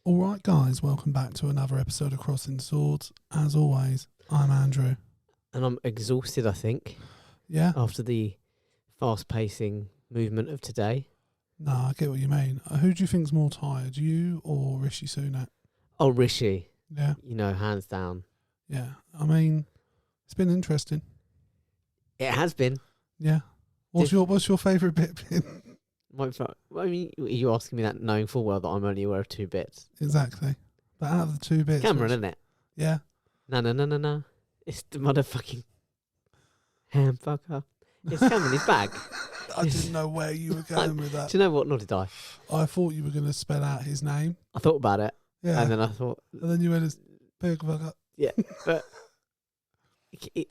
All right, guys, welcome back to another episode of Crossing Swords. As always, I'm Andrew. And I'm exhausted, I think, Yeah? after the fast-pacing movement of today. No, I get what you mean. Who do you think's more tired, you or Rishi Sunak? Oh, Rishi. Yeah? You know, hands down. Yeah. I mean, it's been interesting. It has been. Yeah. What's your favourite bit been? I mean, are you asking me that knowing full well that I'm only aware of 2 bits? Exactly. But out of the 2 bits... Cameron, isn't it? Yeah. No. It's the motherfucking ham fucker. It's Cameron, his bag. I didn't know where you were going with that. Do you know what? Nor did I. I thought you were going to spell out his name. I thought about it. Yeah. And then I thought... And then you went as big fucker. Yeah, but...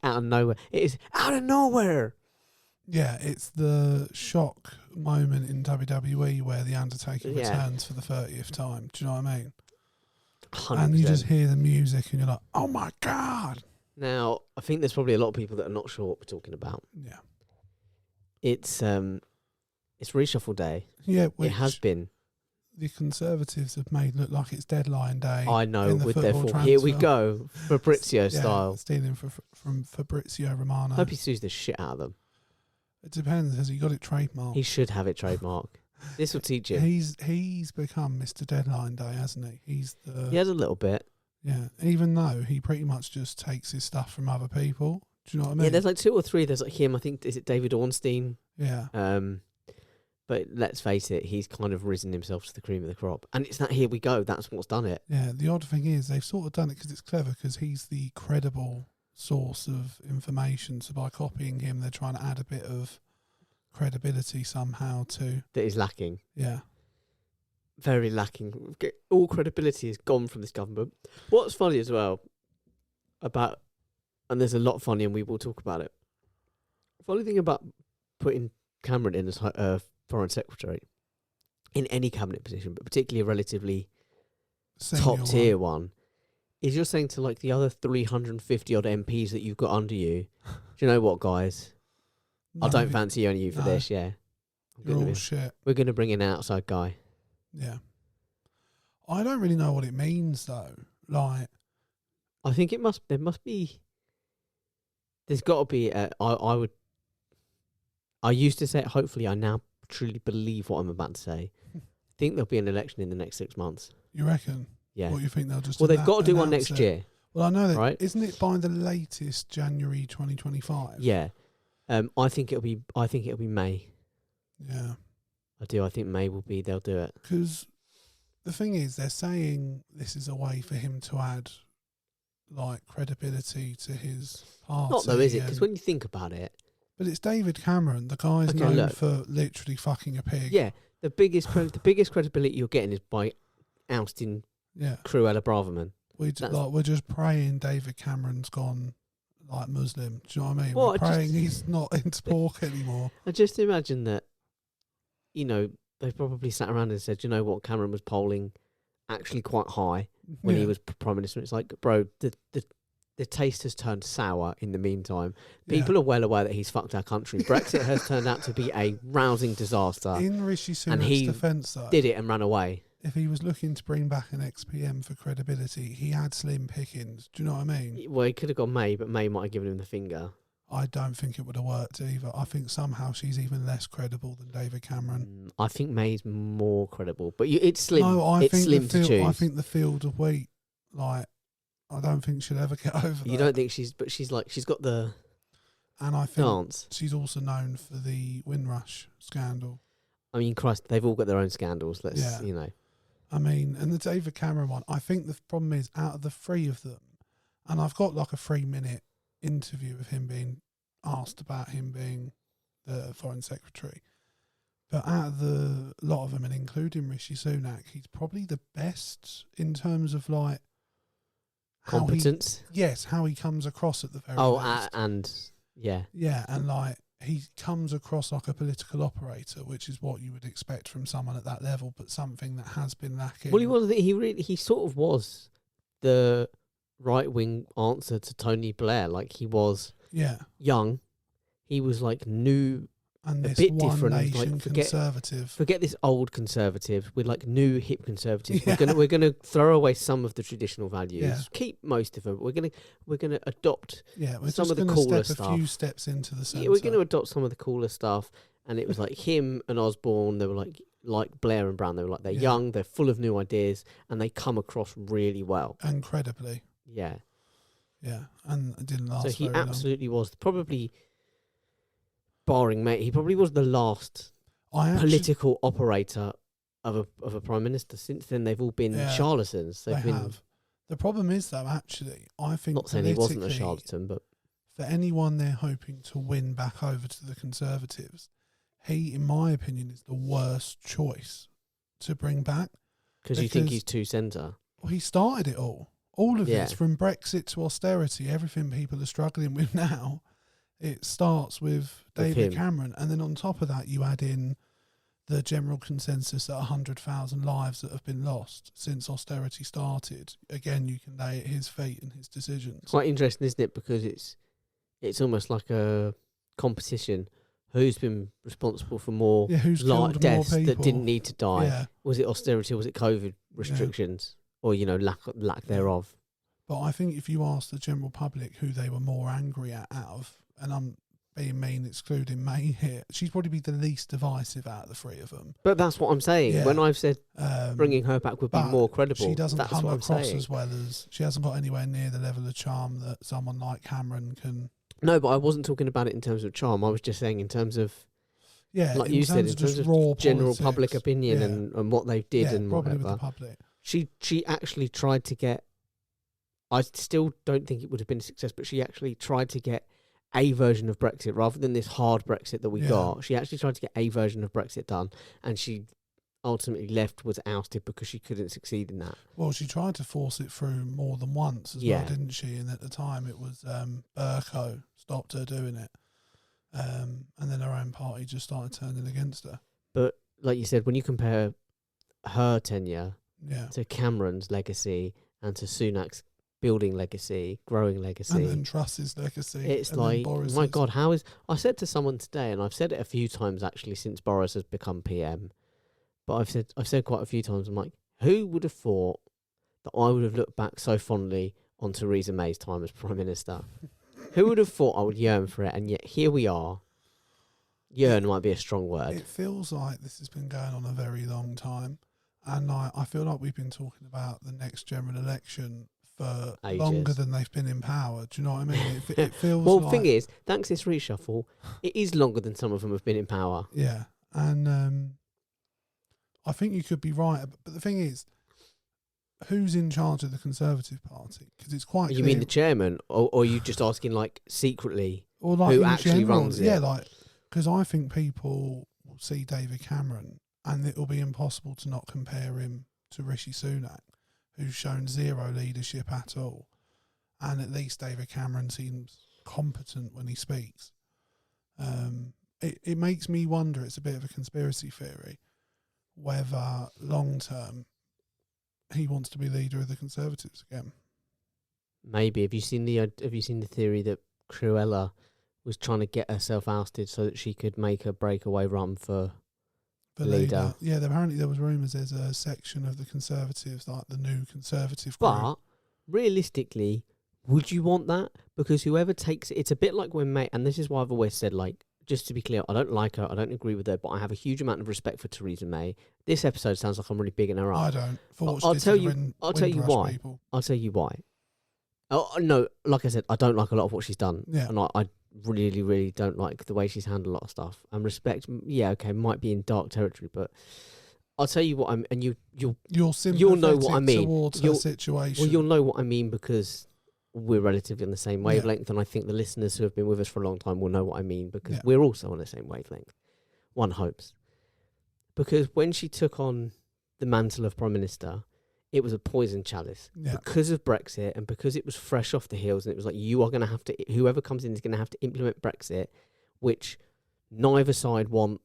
out of nowhere. It is out of nowhere. Yeah, it's the shock moment in WWE where The Undertaker returns for the 30th time. Do you know what I mean? 100%. And you just hear the music and you're like, oh my God. Now, I think there's probably a lot of people that are not sure what we're talking about. Yeah. It's Reshuffle Day. Yeah, it has been. The Conservatives have made look like it's deadline day. I know, with their football here we transfer. go, Fabrizio style. Stealing from Fabrizio Romano. I hope he sues the shit out of them. It depends. Has he got it trademarked? He should have it trademarked. This will teach him. He's become Mr. Deadline Day, hasn't he? He has a little bit. Yeah, even though he pretty much just takes his stuff from other people. Do you know what I mean? Yeah, there's like 2 or 3. There's like him. I think, is it David Ornstein? Yeah. But let's face it, he's kind of risen himself to the cream of the crop. And it's that here we go. That's what's done it. Yeah, the odd thing is they've sort of done it because it's clever because he's the credible source of information. So by copying him, they're trying to add a bit of credibility somehow to... That is lacking. Yeah. Very lacking. All credibility is gone from this government. What's funny as well about... And there's a lot funny and we will talk about it. Funny thing about putting Cameron in as Foreign Secretary in any cabinet position, but particularly a relatively top tier one, is you're saying to like the other 350 odd MPs that you've got under you, do you know what, guys? I don't fancy any of you for this, yeah. You're all shit. We're going to bring in an outside guy. Yeah. I don't really know what it means though. Like, I think there must be, there's got to be, I used to say it, hopefully I now truly believe what I'm about to say. I think there'll be an election in the next 6 months. You reckon? Yeah. What, you think they'll just... Well, they've got to do one next year. Well, I know that, right? Isn't it by the latest January 2025? Yeah. I think it'll be May. Yeah. I do. I think May will be, they'll do it. Because the thing is, they're saying this is a way for him to add, like, credibility to his party. Not though, is it? Because when you think about it... But it's David Cameron. The guy's known for literally fucking a pig. Yeah. The biggest credibility you're getting is by ousting Suella Braverman. We're just praying David Cameron's gone like Muslim. Do you know what I mean? Well, we're praying he's not into pork anymore. I just imagine that, you know, they probably sat around and said, you know what, Cameron was polling actually quite high when he was Prime Minister. It's like, bro, the taste has turned sour in the meantime. People are well aware that he's fucked our country. Brexit has turned out to be a rousing disaster. In Rishi Sunak's defence, though, did it and ran away. If he was looking to bring back an ex-PM for credibility, he had slim pickings. Do you know what I mean? Well, he could have gone May, but May might have given him the finger. I don't think it would have worked either. I think somehow she's even less credible than David Cameron. I think May's more credible, but it's slim. No, it's slim to choose. I think the field of wheat, like, I don't think she'll ever get over that. You don't think she's got the and I think dance. She's also known for the Windrush scandal. I mean, Christ, they've all got their own scandals. You know. I mean, and the David Cameron one, I think the problem is out of the 3 of them, and I've got like a 3-minute interview of him being asked about him being the Foreign Secretary. But out of the lot of them, and including Rishi Sunak, he's probably the best in terms of like competence. How he comes across at the very least. And like he comes across like a political operator, which is what you would expect from someone at that level, but something that has been lacking. Well, he sort of was the right wing answer to Tony Blair. Like he was young, he was like new and a this bit one different. nation Like, conservative. forget this old conservative. We're like new hip conservatives. Yeah. We're gonna throw away some of the traditional values. Yeah. Keep most of them. We're gonna adopt. Yeah, we're some just of the going cooler to step a stuff. few steps into the centre. Yeah, we're going to adopt some of the cooler stuff. And it was like him and Osborne. They were like Blair and Brown. They were like, they're young, they're full of new ideas, and they come across really well. Incredibly. Yeah. Yeah, and it didn't last So he very long. absolutely was probably, barring mate, he probably was the last political operator of a prime minister. Since then, they've all been charlatans. They have. The problem is, though, actually, I think not saying he wasn't a charlatan, but for anyone they're hoping to win back over to the Conservatives, he, in my opinion, is the worst choice to bring back. Because you think he's too centre? Well, he started it all. All of Yeah. this, from Brexit to austerity, everything people are struggling with now, it starts with David Cameron. And then on top of that, you add in the general consensus that 100,000 lives that have been lost since austerity started. Again, you can lay at his feet and his decisions. Quite interesting, isn't it? Because it's almost like a competition. Who's been responsible for more who's killed deaths more people that didn't need to die? Yeah. Was it austerity or was it COVID restrictions? Or, lack thereof? But I think if you ask the general public who they were more angry out of, and I'm being mean, excluding May here, she'd probably be the least divisive out of the three of them. But that's what I'm saying. Yeah. When I've said bringing her back would be more credible, she doesn't that's come what across I'm saying. as well as, she hasn't got anywhere near the level of charm that someone like Cameron can. No, but I wasn't talking about it in terms of charm. I was just saying in terms of, like you said, in terms of general public opinion and what they did and probably whatever. with the public. She actually tried to get. I still don't think it would have been a success, but she actually tried to get a version of Brexit rather than this hard Brexit that we got. She actually tried to get a version of Brexit done, and she ultimately was ousted because she couldn't succeed in that. Well, she tried to force it through more than once as well, didn't she? And at the time, it was Burko stopped her doing it, and then her own party just started turning against her. But like you said, when you compare her tenure to Cameron's legacy and to Sunak's building legacy, growing legacy, and then Truss's legacy, it's like, my God, how is... I said to someone today, and I've said it a few times actually since Boris has become PM, but I've said quite a few times, I'm like, who would have thought that I would have looked back so fondly on Theresa May's time as Prime Minister? Who would have thought I would yearn for it? And yet here we are. Yearn might be a strong word. It feels like this has been going on a very long time, and I feel like we've been talking about the next general election for ages. Longer than they've been in power. Do you know what I mean? It feels well, like... the thing is, thanks to this reshuffle, it is longer than some of them have been in power. Yeah, and I think you could be right. But the thing is, who's in charge of the Conservative Party? Because it's quite You mean the chairman? Or are you just asking, like, secretly, or like who actually runs it? Yeah, like, because I think people will see David Cameron and it'll be impossible to not compare him to Rishi Sunak, who's shown zero leadership at all. And at least David Cameron seems competent when he speaks. It makes me wonder, it's a bit of a conspiracy theory, whether long term he wants to be leader of the Conservatives again. Maybe. Have you seen the theory that Cruella was trying to get herself ousted so that she could make a breakaway run for leader? Yeah, apparently there was rumours there's a section of the Conservatives, like the new Conservative But group. realistically, would you want that? Because whoever takes it, it's a bit like when May, and this is why I've always said, like, just to be clear, I don't like her, I don't agree with her, but I have a huge amount of respect for Theresa May. This episode sounds like I'm really bigging her up. I don't. I'll tell you why. People. I'll tell you why. Oh, no, like I said, I don't like a lot of what she's done. Yeah. And I really, really don't like the way she's handled a lot of stuff. And respect, might be in dark territory, but I'll tell you what you'll know what I mean towards her situation. Well, you'll know what I mean because we're relatively on the same wavelength, and I think the listeners who have been with us for a long time will know what I mean because we're also on the same wavelength. One hopes. Because when she took on the mantle of Prime Minister, it was a poison chalice because of Brexit and because it was fresh off the heels, and it was like, you are going to have to, whoever comes in is going to have to implement Brexit, which neither side want.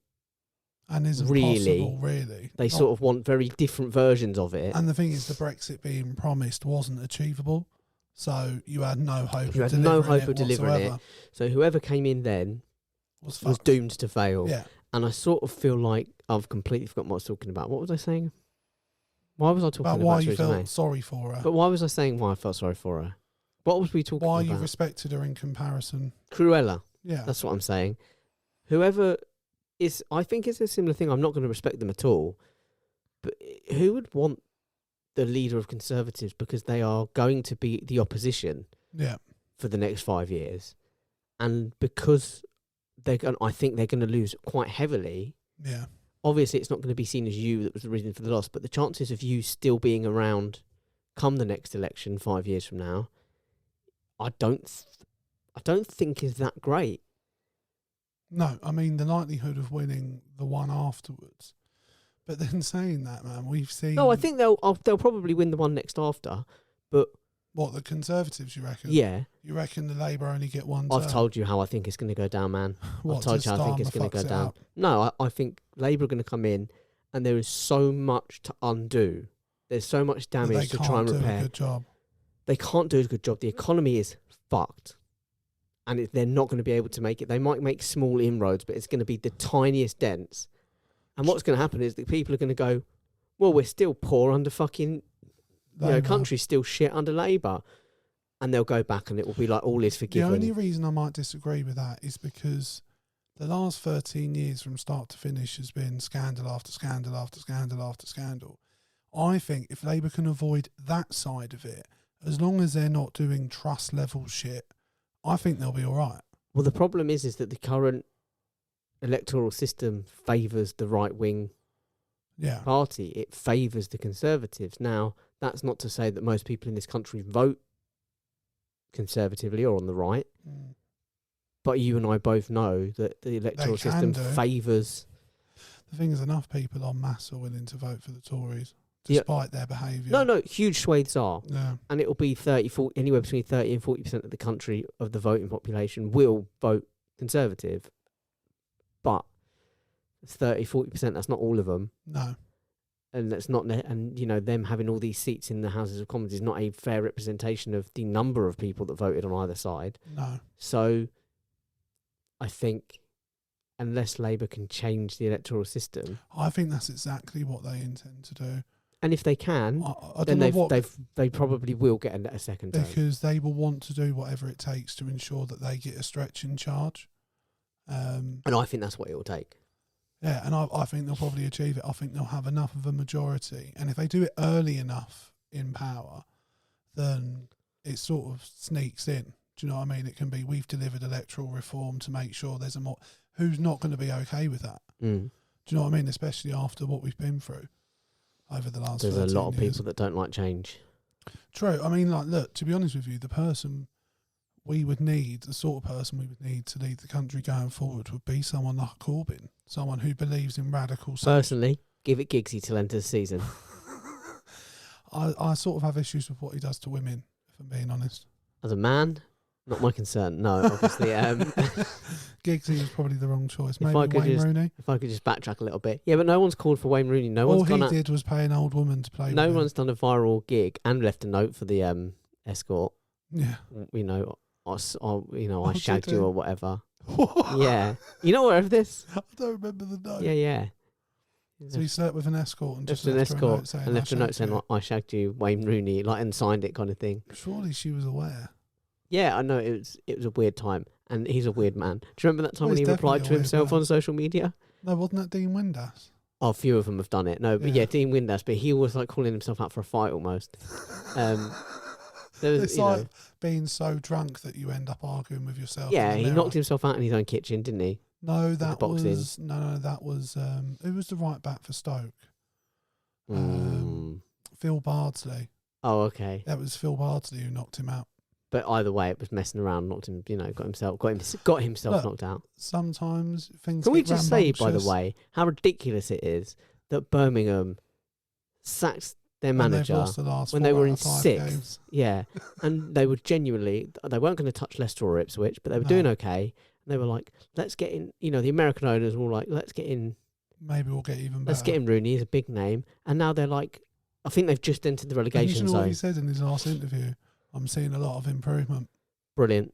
And isn't really possible, really. They sort of want very different versions of it. And the thing is, the Brexit being promised wasn't achievable, so you had no hope. You had no hope of delivering it. So whoever came in then was was fucked. doomed to fail. Yeah. And I sort of feel like I've completely forgotten what I was talking about. What was I saying? Why was I talking About about why you Theresa May? felt sorry for her. But why was I saying why I felt sorry for her? What was we talking Why about? you respected her in comparison. Cruella. Yeah. That's what I'm saying. Whoever is, I think it's a similar thing. I'm not going to respect them at all. But who would want the leader of Conservatives, because they are going to be the opposition Yeah. for the next 5 years, and because I think they're going to lose quite heavily. Yeah. Obviously, it's not going to be seen as you that was the reason for the loss, but the chances of you still being around come the next election 5 years from now, I don't think is that great. No, I mean the likelihood of winning the one afterwards. But then saying that, man, we've seen. No, I think they'll probably win the one next after, but What, the Conservatives, you reckon? yeah, You reckon the Labour only get one I've term? told you how I think it's going to go down, man. What, I've told you how I think it's going to go down. No, I think Labour are going to come in, and there is so much to undo. There's so much damage to try and repair. They can't do a good job. They can't do a good job. The economy is fucked, and they're not going to be able to make it. They might make small inroads, but it's going to be the tiniest dents. And what's going to happen is that people are going to go, well, we're still poor under fucking, country's still shit under Labour. And they'll go back and it will be like all is forgiven. The only reason I might disagree with that is because the last 13 years from start to finish has been scandal after scandal after scandal after scandal. I think if Labour can avoid that side of it, as long as they're not doing trust level shit, I think they'll be all right. Well, the problem is that the current electoral system favours the right-wing party. It favours the Conservatives. Now, that's not to say that most people in this country vote conservatively or on the right, but you and I both know that the electoral system favours. The thing is, enough people en masse are willing to vote for the Tories, despite their behaviour. No, huge swathes are. Yeah. And it will be 40, anywhere between 30 and 40% of the country, of the voting population, will vote Conservative. But 30-40%, that's not all of them. No. And that's not, and them having all these seats in the Houses of Commons is not a fair representation of the number of people that voted on either side. No. So I think unless Labour can change the electoral system, I think that's exactly what they intend to do. And if they can, then they probably will get a second term. Because they will want to do whatever it takes to ensure that they get a stretch in charge. And I think that's what it will take. Yeah, and I think they'll probably achieve it. I think they'll have enough of a majority. And if they do it early enough in power, then it sort of sneaks in. Do you know what I mean? It can be, we've delivered electoral reform to make sure there's a more... Who's not going to be okay with that? Mm. Do you know what I mean? Especially after what we've been through over the last 13 years. There's a lot of people that don't like change. True. I mean, like, look, to be honest with you, the person we would need, the sort of person we would need to lead the country going forward would be someone like Corbyn, someone who believes in radical... Personally, give it Giggsy till end of the season. I sort of have issues with what he does to women, if I'm being honest. As a man, not my concern. No, obviously. Giggsy was probably the wrong choice. Maybe Wayne Rooney. If I could just backtrack a little bit. Yeah, but no one's called for Wayne Rooney. All he did was pay an old woman to play with him. No one's done a viral gig and left a note for the escort. Yeah. I shagged you or whatever. Yeah. You not aware of this? I don't remember the note. Yeah. So he slept with an escort and just left a note saying I shagged you, Wayne Rooney, and signed it, kind of thing. Surely she was aware. Yeah, I know it was a weird time, and he's a weird man. Do you remember that time when he replied to himself on social media? No, wasn't that Dean Windass? Oh, a few of them have done it. No, but yeah, Dean Windass, but he was like calling himself out for a fight almost. It's like being so drunk that you end up arguing with yourself. Yeah, he knocked himself out in his own kitchen, didn't he? No, that was who was the right back for Stoke? Phil Bardsley. Oh, okay. That was Phil Bardsley who knocked him out. But either way, it was messing around, knocked him. Got himself knocked out. Sometimes things. Can we just say, by the way, how ridiculous it is that Birmingham sacked their manager when they were in sixth? Games. Yeah, and they were genuinely, they weren't going to touch Leicester or Ipswich, but they were doing okay. And they were like, let's get in. The American owners were like, let's get in. Maybe we'll get even better. Let's get in Rooney. He's a big name, and now they're like, I think they've just entered the relegation zone. What he said in his last interview? I'm seeing a lot of improvement. Brilliant.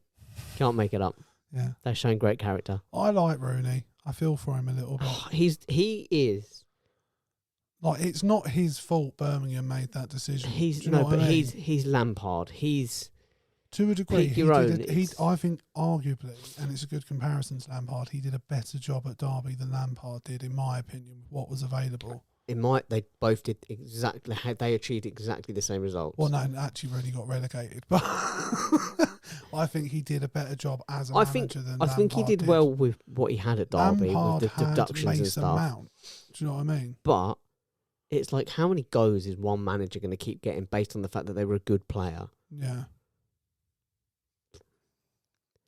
Can't make it up. Yeah. They're showing great character. I like Rooney. I feel for him a little bit. He is. Like, it's not his fault Birmingham made that decision. He's he's Lampard. He's to a degree. Pick your own. I think arguably, and it's a good comparison to Lampard, he did a better job at Derby than Lampard did, in my opinion, with what was available. They both did exactly. They achieved exactly the same results. Well, no, actually, really got relegated, but I think he did a better job as a manager than Lampard. I think he did well with what he had at Derby, Lampard with the deductions and stuff. Mount. Do you know what I mean? But it's like, how many goes is one manager going to keep getting based on the fact that they were a good player? Yeah.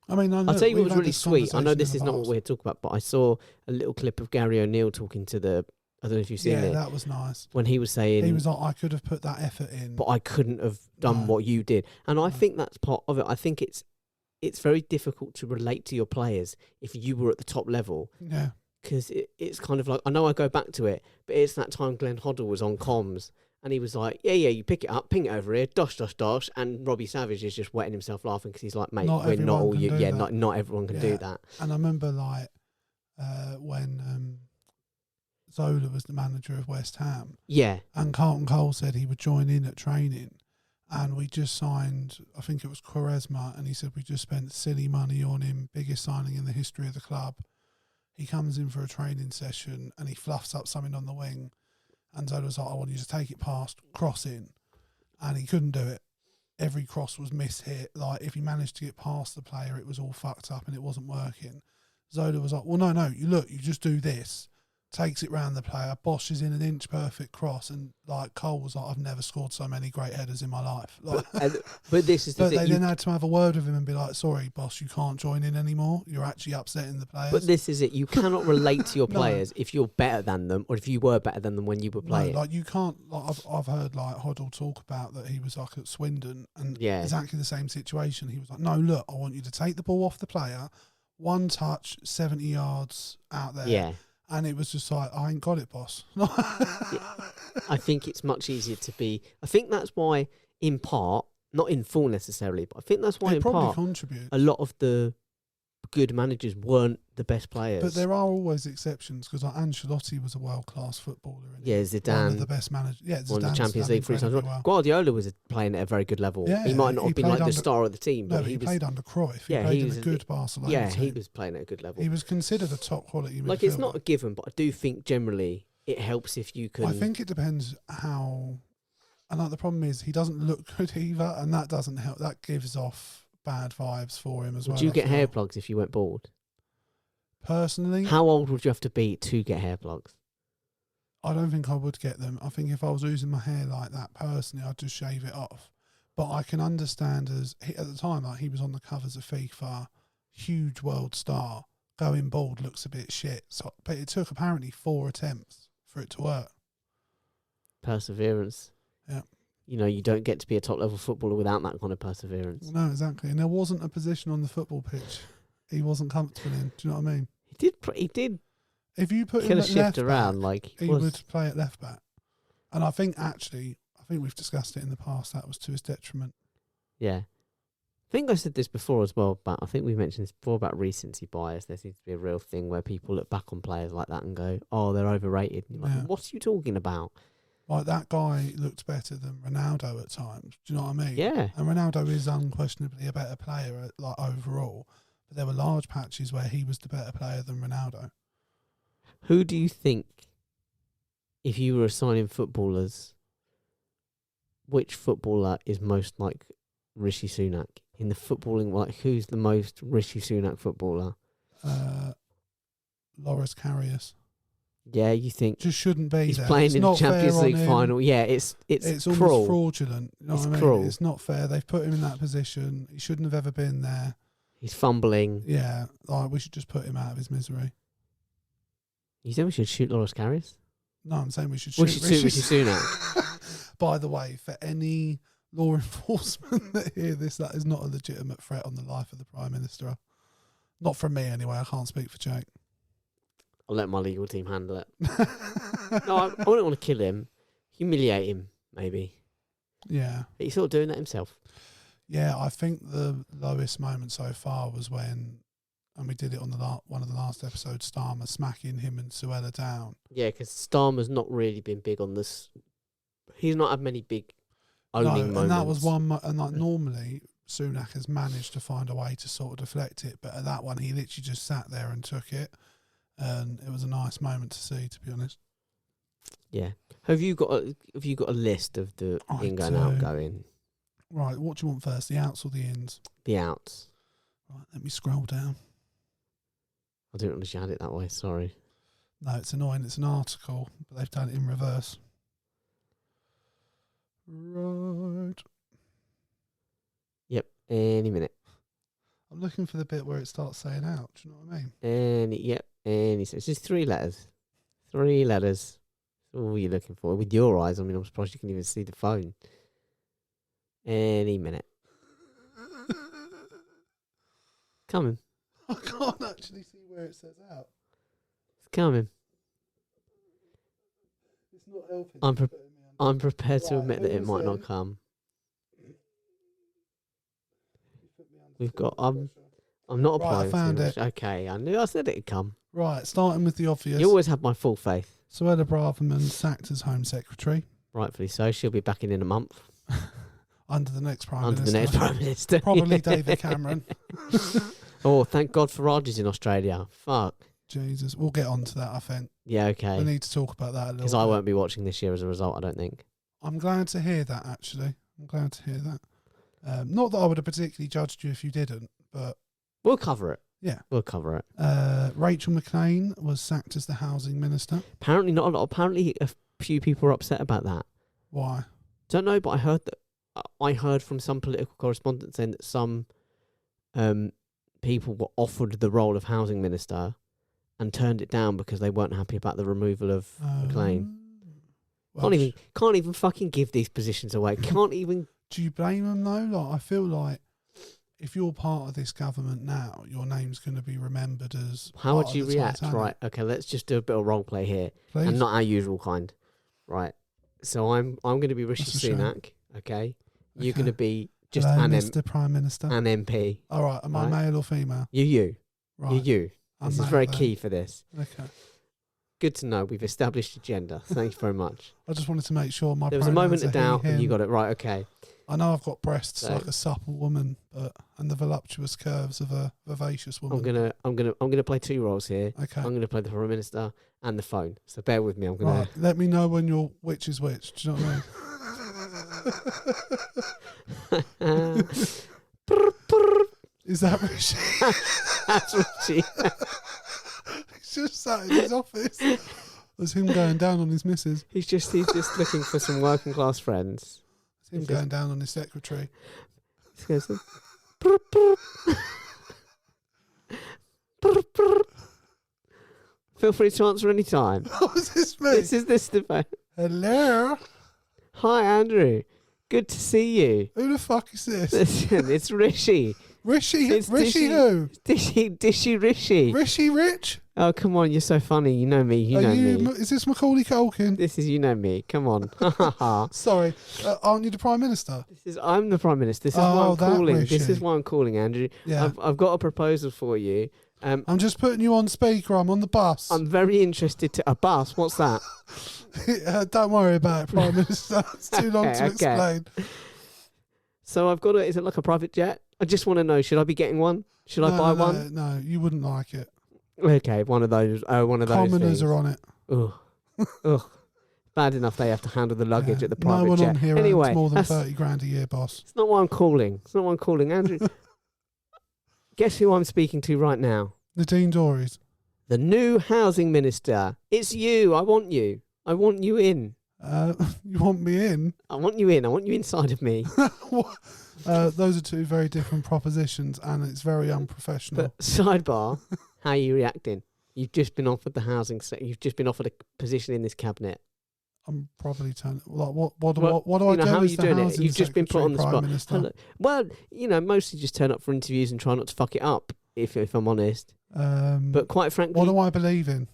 I mean, I'll tell you what was really sweet. I know this is not what we're talking about, but I saw a little clip of Gary O'Neill talking to the. I don't know if you've seen it. Yeah, that was nice. When he was saying, he was like, I could have put that effort in, but I couldn't have done what you did. And I think that's part of it. I think it's very difficult to relate to your players if you were at the top level. Yeah. Because it's kind of like, I know I go back to it, but it's that time Glenn Hoddle was on comms and he was like, yeah, you pick it up, ping it over here, dosh, and Robbie Savage is just wetting himself laughing because he's like, mate, we're not all you. Yeah, not everyone can do that. And I remember like when Zola was the manager of West Ham. Yeah. And Carlton Cole said he would join in at training. And we just signed, I think it was Quaresma, and he said we just spent silly money on him, biggest signing in the history of the club. He comes in for a training session and he fluffs up something on the wing. And Zola was like, I want you to take it past, cross in. And he couldn't do it. Every cross was mishit. Like, if he managed to get past the player, it was all fucked up and it wasn't working. Zola was like, well, no, you just do this. Takes it round the player, Bosch is in an inch perfect cross, and like Cole was like, I've never scored so many great headers in my life. Like, but this is the thing. They then had to have a word with him and be like, sorry, Bosch, you can't join in anymore. You're actually upsetting the players. But this is it. You cannot relate to your players if you're better than them, or if you were better than them when you were playing. No, like you can't. Like I've heard like Hoddle talk about that he was like at Swindon, and exactly the same situation. He was like, no, look, I want you to take the ball off the player, one touch, 70 yards out there. Yeah. And it was just like, I ain't got it, boss. I think it's much easier to be. I think that's why, in part, not in full necessarily, but I think that's why, in part, a lot of the good managers weren't the best players. But there are always exceptions, because like Ancelotti was a world-class footballer. Yeah, Zidane. One of the best managers. Yeah, won the Champions League 3 times. Well. Guardiola was playing at a very good level. Yeah, he might not have been like the star of the team, but he played under Cruyff. He played in a good Barcelona team. He was playing at a good level. He was considered a top-quality midfielder. Like, it's not a given, but I do think generally it helps if you can... I think it depends how... And like, the problem is he doesn't look good either, and that doesn't help. That gives off bad vibes for him as well. Would you get hair plugs if you went bald? Personally, how old would you have to be to get hair plugs? I don't think I would get them. I think if I was losing my hair like that personally, I'd just shave it off. But I can understand, at the time, like he was on the covers of FIFA, huge world star. Going bald looks a bit shit. So, but it took apparently 4 attempts for it to work. Perseverance. Yeah. You know, you don't get to be a top level footballer without that kind of perseverance. No, exactly. And there wasn't a position on the football pitch he wasn't comfortable in. Do you know what I mean? He did. If you put him at left around, back, he would play at left back. And I think we've discussed it in the past. That was to his detriment. Yeah, I think I said this before as well. But I think we mentioned this before about recency bias. There seems to be a real thing where people look back on players like that and go, "Oh, they're overrated." And you're like, what are you talking about? Like, that guy looked better than Ronaldo at times. Do you know what I mean? Yeah. And Ronaldo is unquestionably a better player, like overall. But there were large patches where he was the better player than Ronaldo. Who do you think, if you were assigning footballers, which footballer is most like Rishi Sunak? In the footballing, like, who's the most Rishi Sunak footballer? Loris Karius. Yeah, you think just shouldn't be he's there. playing in the Champions League final. Yeah, it's cruel. Almost fraudulent. You know what I mean? Cruel. It's not fair. They've put him in that position. He shouldn't have ever been there. He's fumbling. Yeah, like, we should just put him out of his misery. You saying we should shoot Loris Karius? No, I'm saying we should shoot Rishi Sunak. By the way, for any law enforcement that hear this, that is not a legitimate threat on the life of the Prime Minister. Not from me anyway. I can't speak for Jake. I'll let my legal team handle it. No, I wouldn't want to kill him. Humiliate him, maybe. Yeah. But he's sort of doing that himself. Yeah, I think the lowest moment so far was when and we did it on one of the last episodes, Starmer smacking him and Suella down. Yeah, because Starmer's not really been big on this. He's not had many big owning moments. And that was one. And like normally, Sunak has managed to find a way to sort of deflect it, but at that one, he literally just sat there and took it, and it was a nice moment to see, to be honest. Yeah. Have you got a list of the in going outgoing? Right. What do you want first, the outs or the ins? The outs. Right. Let me scroll down. I didn't realise you had it that way. Sorry. No, it's annoying. It's an article, but they've done it in reverse. Right. Yep. Any minute. I'm looking for the bit where it starts saying out. Do you know what I mean? Any. So it's just 3 letters. 3 letters. That's all you're looking for. With your eyes, I mean, I'm surprised you can even see the phone. Any minute. Coming. I can't actually see where it says out. It's coming. It's not helping. I'm prepared to admit that it might not come. We've got. I'm not applying. I found it. Okay, I said it'd come. Right, starting with the obvious. You always have my full faith. Suella Braverman sacked as Home Secretary. Rightfully so. She'll be back in a month. Under the next Prime Under Minister. the next Prime Minister. Probably David Cameron. Oh, thank God Farage's in Australia. Fuck. Jesus. We'll get on to that, I think. Yeah, okay. We need to talk about that a little bit. Because I won't be watching this year as a result, I don't think. I'm glad to hear that, actually. I'm glad to hear that. Not that I would have particularly judged you if you didn't, but... We'll cover it. Yeah. We'll cover it. Rachel McLean was sacked as the Housing Minister. Apparently not a lot. Apparently a few people are upset about that. Why? Don't know, but I heard from some political correspondents saying that some people were offered the role of Housing Minister and turned it down because they weren't happy about the removal of McLean. Well, Can't even fucking give these positions away. Can't even. Do you blame them though? Like, I feel like if you're part of this government now, your name's going to be remembered as. How would you react? Titanic. Right. Okay. Let's just do a bit of role play here, Please? and not our usual kind. Right. So I'm going to be Rishi That's a shame. Sunak. Okay. You're Okay. going to be just Hello, an Mr. Prime Minister. an MP. All right. Am I Right. male or female? You. Right. You. I'm This is male very then. key for this. Okay. Good to know. We've established a gender. Thank you very much. I just wanted to make sure my. There was a pronouns moment are of he, doubt, and you him. got it right. Okay. I know I've got breasts So- like a supple woman, and the voluptuous curves of a vivacious woman. I'm gonna play 2 roles here. Okay. I'm gonna play the Prime Minister and the phone. So bear with me. I'm gonna. Right. Let me know when you're which is which. Do you know what I mean? Is that Rishi? That's Richie. He's just sat in his office. There's him going down on his missus. He's just looking for some working class friends. There's him He's going down on his secretary. He goes, feel free to answer any time. Oh, is this me? This is this debate. Hello? Hi Andrew, good to see you. Who the fuck is this? Listen, it's Rishi. Rishi? It's Rishi Dishy. who? Dishy Rishi. Rishi Rich? Oh come on, you're so funny. You know me. You know me. Is this Macaulay Culkin? This is you know me. Come on. Sorry, aren't you the Prime Minister? I'm the Prime Minister. This is why Oh, I'm that calling. Rishi. This is why I'm calling, Andrew. Yeah. I've got a proposal for you. I'm just putting you on speaker. I'm on the bus. I'm very interested to a bus. What's that? Don't worry about it, Prime Minister. It's too long to Okay. explain. So I've got is it like a private jet? I just want to know, should I be getting one? Should I buy one? No, you wouldn't like it. Okay, one of those. One of those. Commoners things. are on it. Ugh. Ugh. Bad enough they have to handle the luggage Yeah. at the private No one jet. on here Anyway, earns more than that's 30 grand a year, boss. it's not why I'm calling. It's not why I'm calling, Andrew. Guess who I'm speaking to right now? Nadine Dorries. The new housing minister. It's you. I want you. I want you in. You want me in? I want you in. I want you inside of me. Those are two very different propositions, and it's very unprofessional. But sidebar, how are you reacting? You've just been offered the housing sector. You've just been offered a position in this cabinet. I'm probably turning. Like, what do Well, I do? how are as you the doing it? Housing You've just been put on the Secretary, spot. Prime Minister? Hello. Well, mostly just turn up for interviews and try not to fuck it up. If I'm honest, but quite frankly, what do I believe in?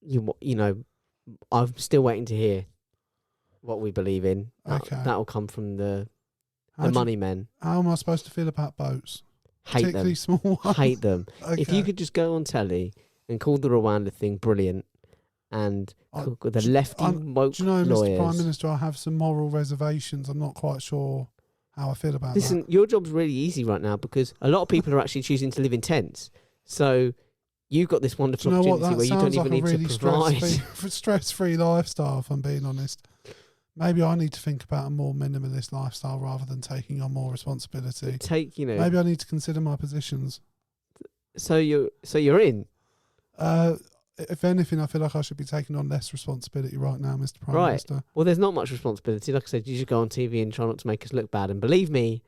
you know, I'm still waiting to hear what we believe in. Okay. That'll come from the How do you- money men. How am I supposed to feel about boats? Hate particularly them. small ones? Hate them. Okay. If you could just go on telly and call the Rwanda thing brilliant and call the lefty woke do you know, lawyers. Mr. Prime Minister, I have some moral reservations. I'm not quite sure how I feel about Listen, that. your job's really easy right now because a lot of people are actually choosing to live in tents. So you've got this wonderful Do you know what? opportunity That where you don't sounds even like a need really to provide. stress-free lifestyle, if I'm being honest. Maybe I need to think about a more minimalist lifestyle rather than taking on more responsibility. Maybe I need to consider my positions. So you're in. If anything, I feel like I should be taking on less responsibility right now, Mr. Prime Minister. Well, there's not much responsibility. Like I said, you should go on TV and try not to make us look bad. And believe me,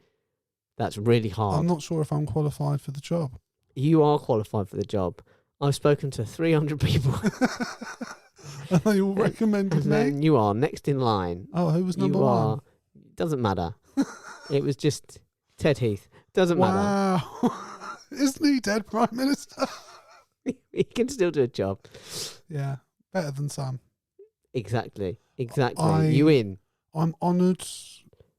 that's really hard. I'm not sure if I'm qualified for the job. You are qualified for the job. I've spoken to 300 people. And they all recommended and me? then you are next in line. Oh, who was number one? Doesn't matter. It was just Ted Heath. Doesn't matter. Wow. Isn't he dead, Prime Minister? He can still do a job. Yeah, better than some. Exactly. You in. I'm honoured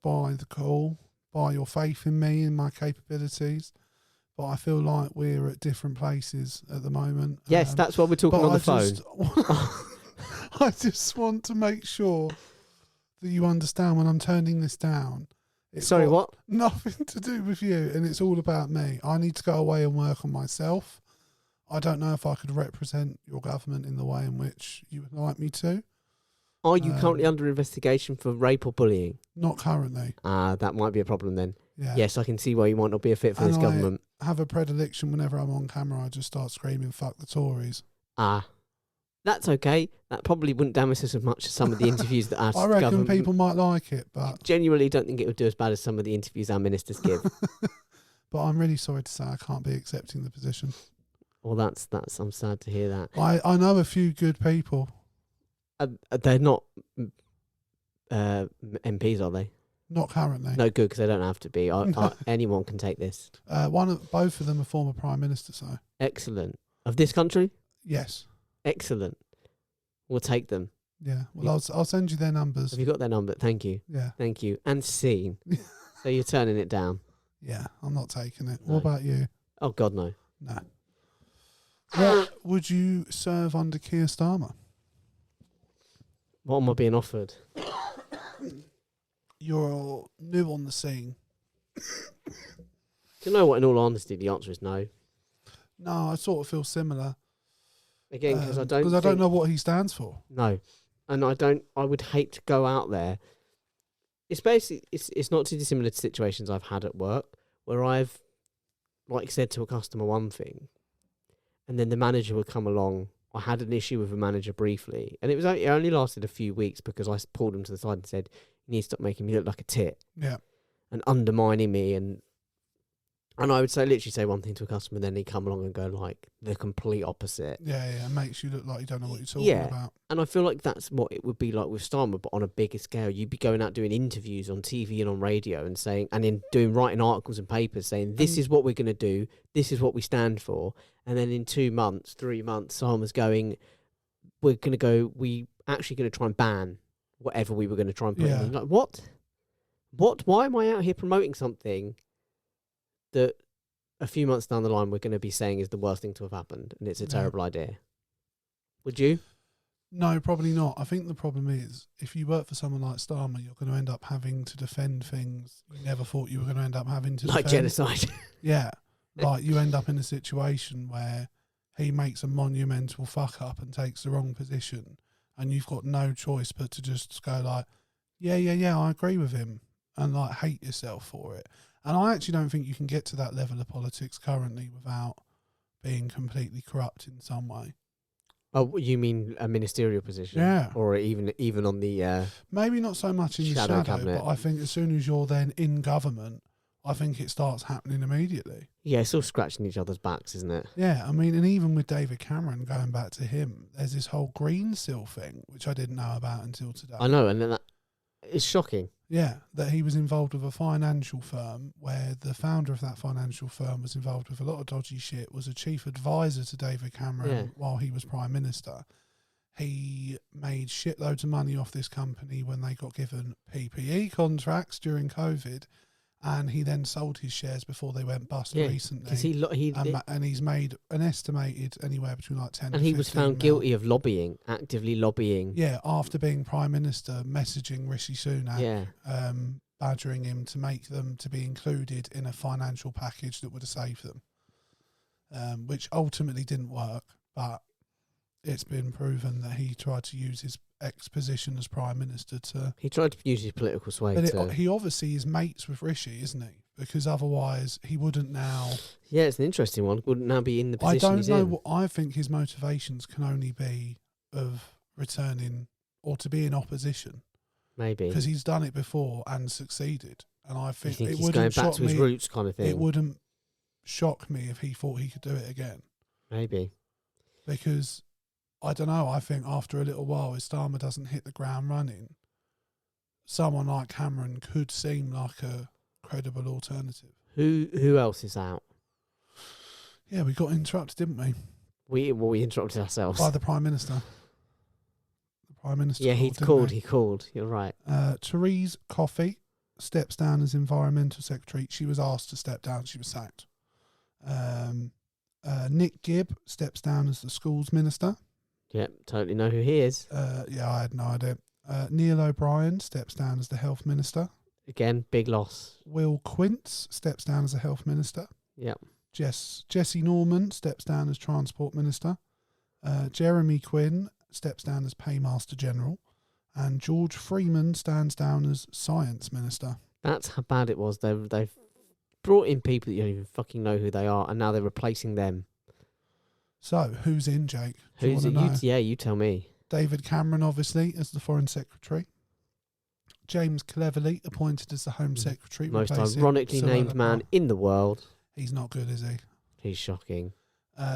by the call, by your faith in me and my capabilities, but I feel like we're at different places at the moment. Yes, that's why we're talking on the phone. I just want to make sure that you understand when I'm turning this down. Sorry, what? Nothing to do with you, and it's all about me. I need to go away and work on myself. I don't know if I could represent your government in the way in which you would like me to. Are you currently under investigation for rape or bullying? Not currently. That might be a problem then. Yeah. Yes, I can see why you might not be a fit for this government. I have a predilection whenever I'm on camera, I just start screaming, "Fuck the Tories." That's okay. That probably wouldn't damage us as much as some of the interviews that our I reckon government... people might like it, but... I genuinely don't think it would do as bad as some of the interviews our ministers give. But I'm really sorry to say I can't be accepting the position. Well, that's. I'm sad to hear that. I know a few good people. They're not MPs, are they? Not currently. No, good, because they don't have to be. Anyone can take this. Both of them are former prime ministers, so... Excellent. Of this country? Yes. Excellent. We'll take them. Yeah. Well, I'll send you their numbers. Have you got their number? Thank you. Yeah. Thank you. And scene. So you're turning it down? Yeah, I'm not taking it. No. What about you? Oh, God, no. No. What would you serve under Keir Starmer? What am I being offered? You're new on the scene. Do you know what? In all honesty, the answer is no. No, I sort of feel similar. Again, because I don't know what he stands for. No, and I would hate to go out there. It's basically it's not too dissimilar to situations I've had at work where I've said to a customer one thing, and then the manager would come along. I had an issue with a manager briefly, and it only lasted a few weeks because I pulled him to the side and said, "You need to stop making me look like a tit." Yeah. And undermining me, and I would literally say one thing to a customer, and then he'd come along and go like the complete opposite. Yeah, it makes you look like you don't know what you're talking about. And I feel like that's what it would be like with Starmer, but on a bigger scale. You'd be going out doing interviews on TV and on radio and saying, and in writing articles and papers saying, this is what we're going to do, this is what we stand for. And then in 2 months, 3 months, Starmer's going, we actually going to try and ban whatever we were going to try and put in. Like, what? Why am I out here promoting something that a few months down the line we're going to be saying is the worst thing to have happened and it's a terrible idea? Would you? No, probably not. I think the problem is if you work for someone like Starmer, you're going to end up having to defend things you never thought you were going to end up having to defend. Like genocide. Yeah. Like you end up in a situation where he makes a monumental fuck up and takes the wrong position and you've got no choice but to just go like, yeah, I agree with him, and like hate yourself for it. And I actually don't think you can get to that level of politics currently without being completely corrupt in some way. Oh, you mean a ministerial position? Yeah. Or even on the... maybe not so much in the shadow cabinet, but I think as soon as you're then in government, I think it starts happening immediately. Yeah, it's all scratching each other's backs, isn't it? Yeah, I mean, and even with David Cameron, going back to him, there's this whole green seal thing, which I didn't know about until today. I know, and then it's shocking. Yeah, that he was involved with a financial firm where the founder of that financial firm was involved with a lot of dodgy shit, was a chief advisor to David Cameron while he was Prime Minister. He made shitloads of money off this company when they got given PPE contracts during COVID. and he then sold his shares before they went bust recently. Because and he's made an estimated anywhere between like 10 and to he 15 was found mil. guilty of actively lobbying. Yeah, after being Prime Minister, messaging Rishi Sunak, Yeah. badgering him to make them to be included in a financial package that would have saved them, which ultimately didn't work, but it's been proven that he tried to use his ex-position as Prime Minister to... He tried to use his political sway he obviously is mates with Rishi, isn't he? Because otherwise he wouldn't now... Yeah, it's an interesting one. Wouldn't now be in the position he's in. I don't know. I think his motivations can only be of returning or to be in opposition. Maybe. Because he's done it before and succeeded. And I think, it he's going back to his roots kind of thing. It wouldn't shock me if he thought he could do it again. Maybe. Because... I don't know, I think after a little while, if Starmer doesn't hit the ground running, someone like Cameron could seem like a credible alternative. Who else is out? Yeah, we got interrupted, didn't we? We interrupted ourselves. By the Prime Minister. The Prime Minister. Yeah, he called. You're right. Therese Coffey steps down as Environmental Secretary. She was asked to step down. She was sacked. Nick Gibb steps down as the Schools Minister. Yep, totally know who he is. Yeah, I had no idea. Neil O'Brien steps down as the Health Minister. Again, big loss. Will Quince steps down as the Health Minister. Yep. Jesse Norman steps down as Transport Minister. Jeremy Quinn steps down as Paymaster General. And George Freeman stands down as Science Minister. That's how bad it was. They've brought in people that you don't even fucking know who they are, and now they're replacing them. So, who's in, Jake? Who's it? You tell me. David Cameron, obviously, as the Foreign Secretary. James Cleverly appointed as the Home Secretary. Most ironically named man in the world. He's not good, is he? He's shocking.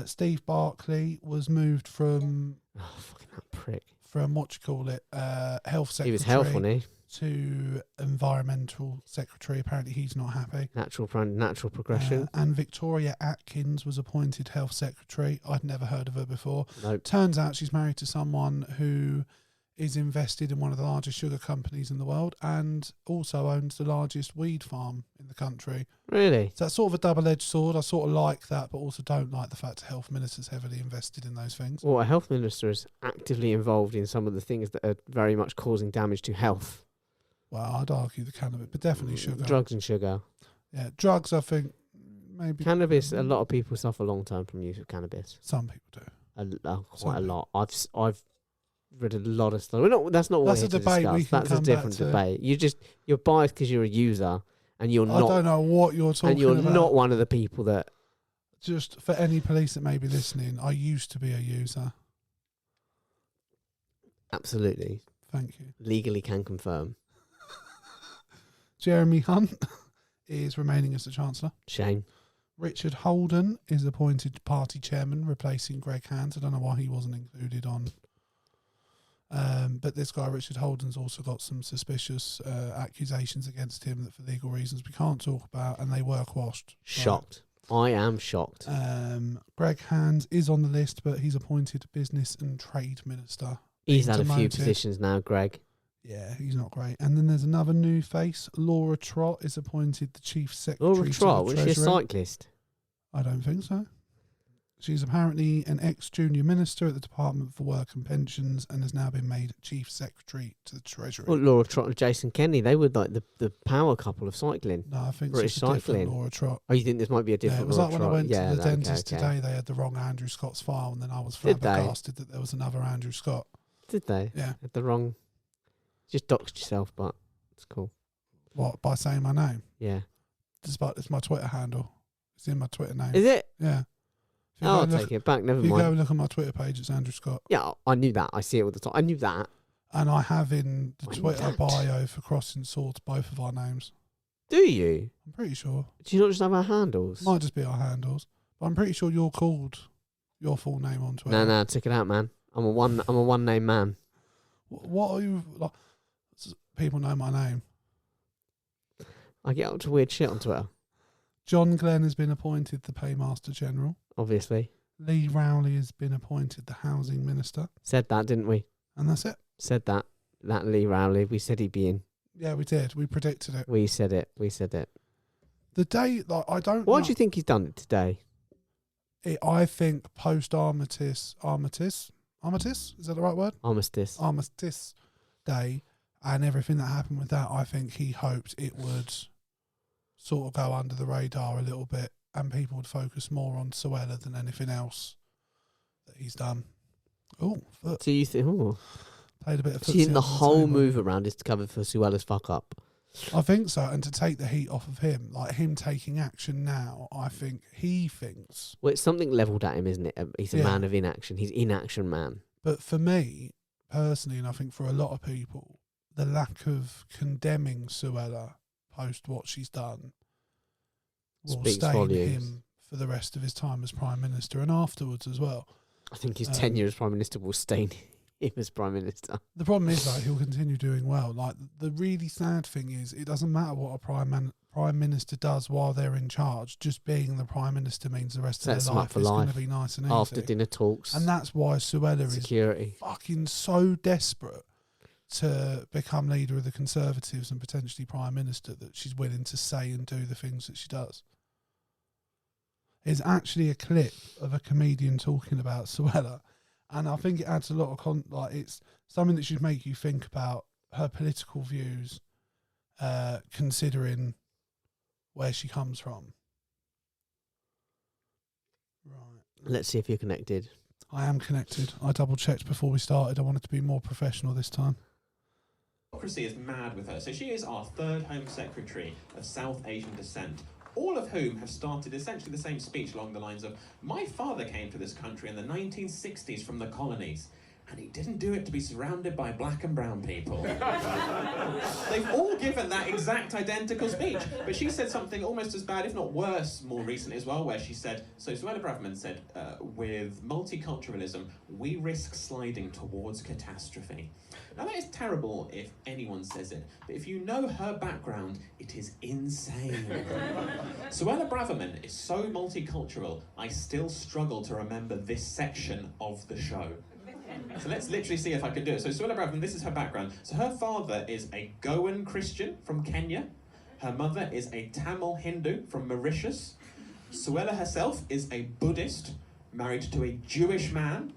Steve Barclay was moved from... Oh, fucking that prick. From, Health Secretary. He was health, wasn't he? To Environmental Secretary. Apparently he's not happy. Natural progression. And Victoria Atkins was appointed Health Secretary. I'd never heard of her before. Nope. Turns out she's married to someone who is invested in one of the largest sugar companies in the world and also owns the largest weed farm in the country. Really? So that's sort of a double-edged sword. I sort of like that, but also don't like the fact the health minister's heavily invested in those things. Well, a health minister is actively involved in some of the things that are very much causing damage to health. Well, I'd argue the cannabis, but definitely sugar. Drugs and sugar. Yeah, drugs, I think, maybe. Cannabis, a lot of people suffer long-term from use of cannabis. Some people do. Quite a lot. I've read a lot of stuff. That's not what we're here to discuss. That's a different debate. You're biased because you're a user, and you're not. I don't know what you're talking about. And you're not one of the people that. Just for any police that may be listening, I used to be a user. Absolutely. Thank you. Legally can confirm. Jeremy Hunt is remaining as the Chancellor. Shame. Richard Holden is appointed party chairman, replacing Greg Hands. I don't know why he wasn't included on. But this guy, Richard Holden's also got some suspicious accusations against him that for legal reasons we can't talk about, and they were quashed. Shocked. Right. I am shocked. Greg Hands is on the list, but he's appointed Business and Trade Minister. He's had a few positions now, Greg. Yeah, he's not great. And then there's another new face. Laura Trott is appointed the Chief Secretary. Laura Trott, was she a cyclist? I don't think so. She's apparently an ex-junior minister at the Department for Work and Pensions and has now been made Chief Secretary to the Treasury. Well, Laura Trott and Jason Kenney, they were like the power couple of cycling. No, I think British it's a cycling. different Laura Trott. Oh, you think this might be a different Laura Trott? It was Laura like when Trott? I went to the dentist today, they had the wrong Andrew Scott's file, and then I was flabbergasted that there was another Andrew Scott. Did they? Yeah. Had the wrong... Just doxed yourself, but it's cool. What, by saying my name? Yeah. It's my Twitter handle. It's in my Twitter name. Is it? Yeah. I'll take it back, never mind. If you go and look at my Twitter page, it's Andrew Scott. Yeah, I knew that. I see it all the time. I knew that. And I have in the Twitter bio for Crossing Swords both of our names. Do you? I'm pretty sure. Do you not just have our handles? Might just be our handles. But I'm pretty sure you're called your full name on Twitter. No, check it out, man. I'm a one name man. What are you like? People know my name. I get up to weird shit on Twitter. John Glenn has been appointed the Paymaster General. Obviously. Lee Rowley has been appointed the Housing Minister. Said that, didn't we? And that's it. Said that. That Lee Rowley. We said he'd be in. Yeah, we did. We predicted it. We said it. The day, like, I don't. Why know. do you think he's done it today? I think post Armistice, is that the right word? Armistice. Day, and everything that happened with that. I think he hoped it would sort of go under the radar a little bit, and people would focus more on Suella than anything else that he's done. Oh, foot. Do you think? Oh. Played a bit of Do you think footsie the on whole table. move around is to cover for Suella's fuck up? I think so, and to take the heat off of him, like him taking action now, I think he thinks. Well, it's something levelled at him, isn't it? He's a Yeah. man of inaction. He's inaction man. But for me, personally, and I think for a lot of people, the lack of condemning Suella post what she's done will Speaks stain volumes. him for the rest of his time as Prime Minister and afterwards as well. I think his tenure as Prime Minister will stain him as Prime Minister. The problem is, like, he'll continue doing well. Like, the really sad thing is, it doesn't matter what a Prime Minister does while they're in charge. Just being the Prime Minister means the rest Sets of him their up life for is going life. to be nice and easy. After dinner talks. And that's why Suella is security. fucking so desperate to become leader of the Conservatives and potentially Prime Minister that she's willing to say and do the things that she does. It's actually a clip of a comedian talking about Suella, and I think it adds a lot of it's something that should make you think about her political views, considering where she comes from. Right. Let's see if you're connected. I am connected. I double checked before we started. I wanted to be more professional this time. Democracy is mad with her. So she is our third Home Secretary of South Asian descent, all of whom have started essentially the same speech along the lines of, my father came to this country in the 1960s from the colonies, and he didn't do it to be surrounded by black and brown people. They've all given that exact identical speech, but she said something almost as bad, if not worse, more recently as well, where she said, so Suella Braverman said, with multiculturalism, we risk sliding towards catastrophe. Now that is terrible if anyone says it, but if you know her background, it is insane. Suella Braverman is so multicultural, I still struggle to remember this section of the show. So let's literally see if I can do it. So Suella Braverman, this is her background. So her father is a Goan Christian from Kenya. Her mother is a Tamil Hindu from Mauritius. Suella herself is a Buddhist, married to a Jewish man.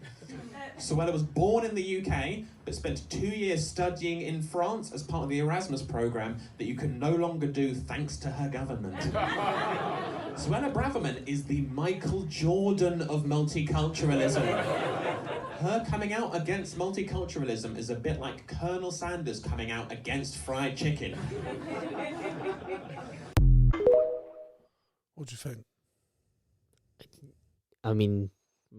Suella was born in the UK, but spent 2 years studying in France as part of the Erasmus programme that you can no longer do thanks to her government. Suella Braverman is the Michael Jordan of multiculturalism. Her coming out against multiculturalism is a bit like Colonel Sanders coming out against fried chicken. What do you think? I mean,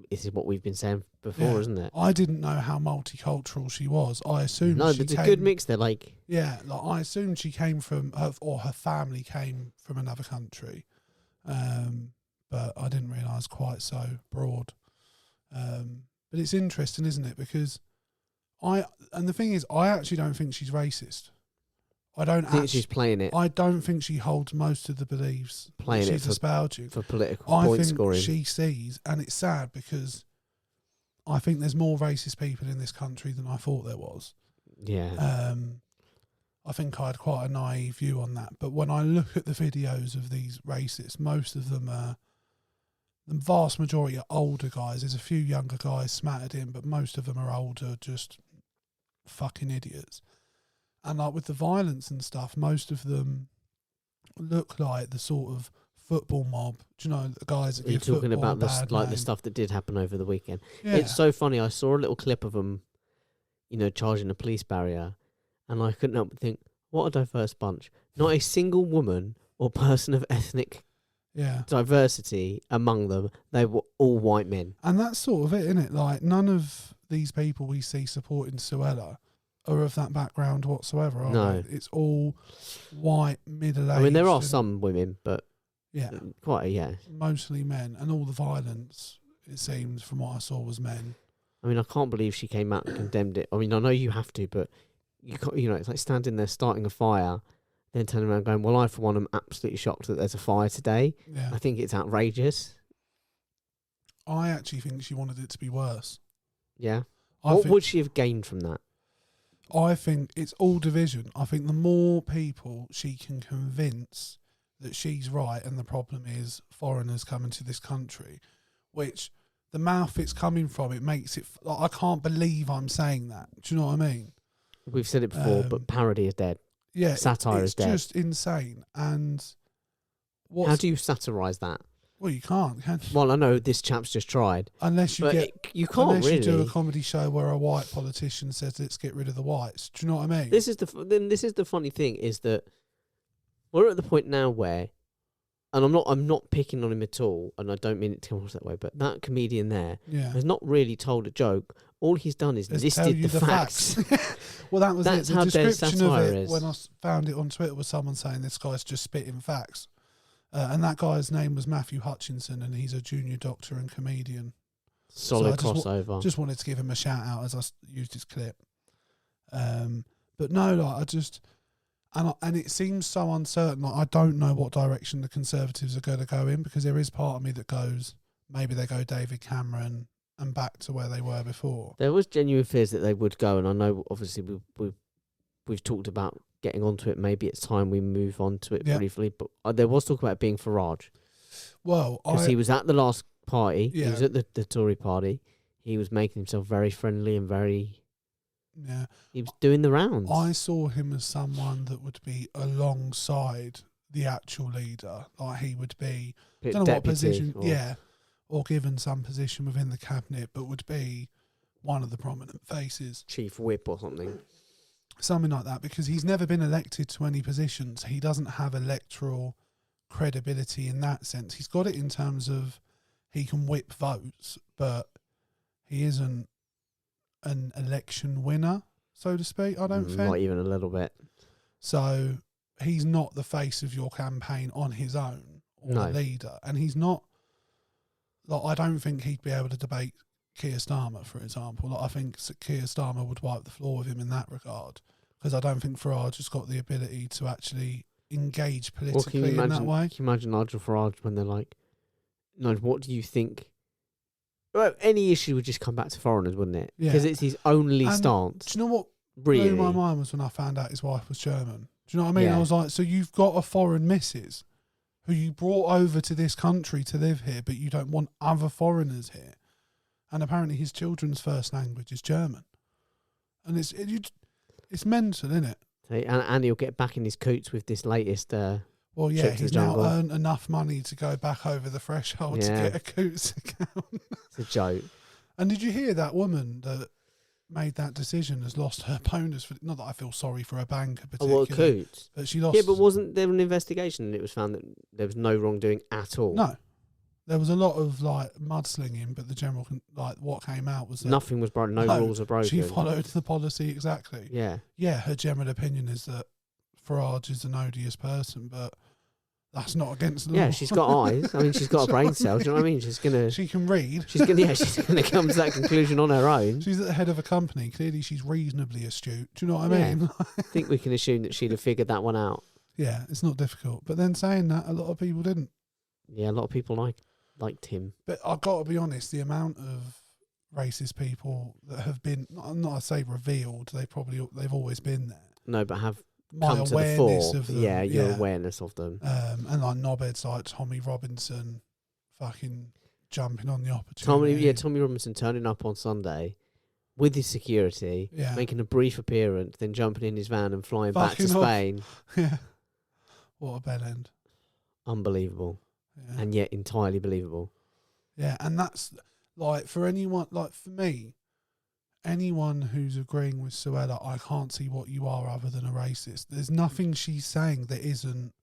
this is what we've been saying before, Yeah. isn't it? I didn't know how multicultural she was. I assumed No, she there's came, a good mix there. Like, Yeah, like I assumed she came from her family came from another country, but I didn't realise quite so broad. But it's interesting, isn't it? Because the thing is, I actually don't think she's racist. I think she's playing it. I don't think she holds most of the beliefs Playing it she's espousing. for political I point think scoring. she sees, and it's sad because I think there's more racist people in this country than I thought there was. Yeah. I think I had quite a naive view on that. But when I look at the videos of these racists, most of them are, the vast majority are older guys. There's a few younger guys smattered in, but most of them are older, just fucking idiots. And like with the violence and stuff, most of them look like the sort of football mob. Do you know, the guys that Are you give talking football about a bad the name. stuff that did happen over the weekend? Yeah. It's so funny. I saw a little clip of them, charging a police barrier, and I couldn't help but think, what a diverse bunch. Not a single woman or person of ethnic diversity among them. They were all white men. And that's sort of it, isn't it? Like, none of these people we see supporting Suella are of that background whatsoever, are No. they? It's all white, middle-aged. I mean, there are and- some women, but Yeah, quite mostly men. And all the violence, it seems, from what I saw, was men. I mean, I can't believe she came out and condemned it. I mean, I know you have to, but you can't, it's like standing there starting a fire, then turning around going, well, I, for one, am absolutely shocked that there's a fire today. Yeah. I think it's outrageous. I actually think she wanted it to be worse. Yeah. I What think, would she have gained from that? I think it's all division. I think the more people she can convince that she's right and the problem is foreigners coming to this country, which the mouth it's coming from, it makes it like, I can't believe I'm saying that. Do you know what I mean? We've said it before, but parody is dead. Yeah, satire is dead. It's just insane. And how do you satirise that? Well, you can't, can you? Well, I know this chap's just tried. Unless you you can't unless really. you do a comedy show where a white politician says, let's get rid of the whites. Do you know what I mean? This is the funny thing is that we're at the point now where, and I'm not picking on him at all, and I don't mean it to come across that way, but that comedian there has not really told a joke. All he's done is listed the facts. Well, that's how the description of it is. when I found it on Twitter was someone saying this guy's just spitting facts. And that guy's name was Matthew Hutchinson, and he's a junior doctor and comedian. Solid crossover. Just wanted to give him a shout out as I used his clip. But no, like I just... And it seems so uncertain. Like, I don't know what direction the Conservatives are going to go in, because there is part of me that goes, maybe they go David Cameron and back to where they were before. There was genuine fears that they would go, and I know obviously we've talked about getting onto it. Maybe it's time we move on to it briefly, but there was talk about it being Farage. Well, because he was at the last party. Yeah. He was at the Tory party. He was making himself very friendly and very... Yeah. He was doing the rounds. I saw him as someone that would be alongside the actual leader. Like he would be, I don't know what position, or given some position within the cabinet, but would be one of the prominent faces. Chief Whip or something. Something like that, because he's never been elected to any positions. He doesn't have electoral credibility in that sense. He's got it in terms of he can whip votes, but he isn't an election winner, so to speak, I don't think. Not even a little bit. So he's not the face of your campaign on his own, or the leader. And he's not, like, I don't think he'd be able to debate Keir Starmer, for example. Like, I think Keir Starmer would wipe the floor with him in that regard, because I don't think Farage has got the ability to actually engage politically in that way. Can you imagine Nigel Farage when they're like, Nigel, what do you think? Well, any issue would just come back to foreigners, wouldn't it? Because it's his only stance. Do you know what really blew my mind was when I found out his wife was German? Do you know what I mean? I was like, so you've got a foreign missus who you brought over to this country to live here, but you don't want other foreigners here. And apparently his children's first language is German. And it's mental, isn't it? And he'll get back in his coots with this latest... well, yeah, he's now earned enough money to go back over the threshold to get a Coots account. It's a joke. And did you hear that woman that made that decision has lost her bonus? For, not that I feel sorry for a banker particularly. Oh, well, Coots. But she lost... Yeah, but wasn't there an investigation and it was found that there was no wrongdoing at all? No. There was a lot of, like, mudslinging, but the general... Like, what came out was that... Nothing was broken. No rules were broken. She followed the policy exactly. Yeah. Yeah, her general opinion is that Farage is an odious person, but... That's not against the law. Yeah, she's got eyes. I mean, she's got a brain cell. Do you know what I mean? She can read. She's gonna come to that conclusion on her own. She's at the head of a company. Clearly, she's reasonably astute. Do you know what I mean? I think we can assume that she'd have figured that one out. Yeah, it's not difficult. But then saying that, a lot of people didn't. Yeah, a lot of people liked him. But I've got to be honest, the amount of racist people that have been, not I say revealed, they've always been there. No, but have my come to the fore. Of them. Yeah, your awareness of them. And like knobheads like Tommy Robinson fucking jumping on the opportunity. Tommy Robinson turning up on Sunday with his security, making a brief appearance, then jumping in his van and flying back to Spain. Yeah. What a bell end. Unbelievable. Yeah. And yet entirely believable. Yeah, and that's, like, for anyone, like, for me, anyone who's agreeing with Suella, I can't see what you are other than a racist. There's nothing she's saying that isn't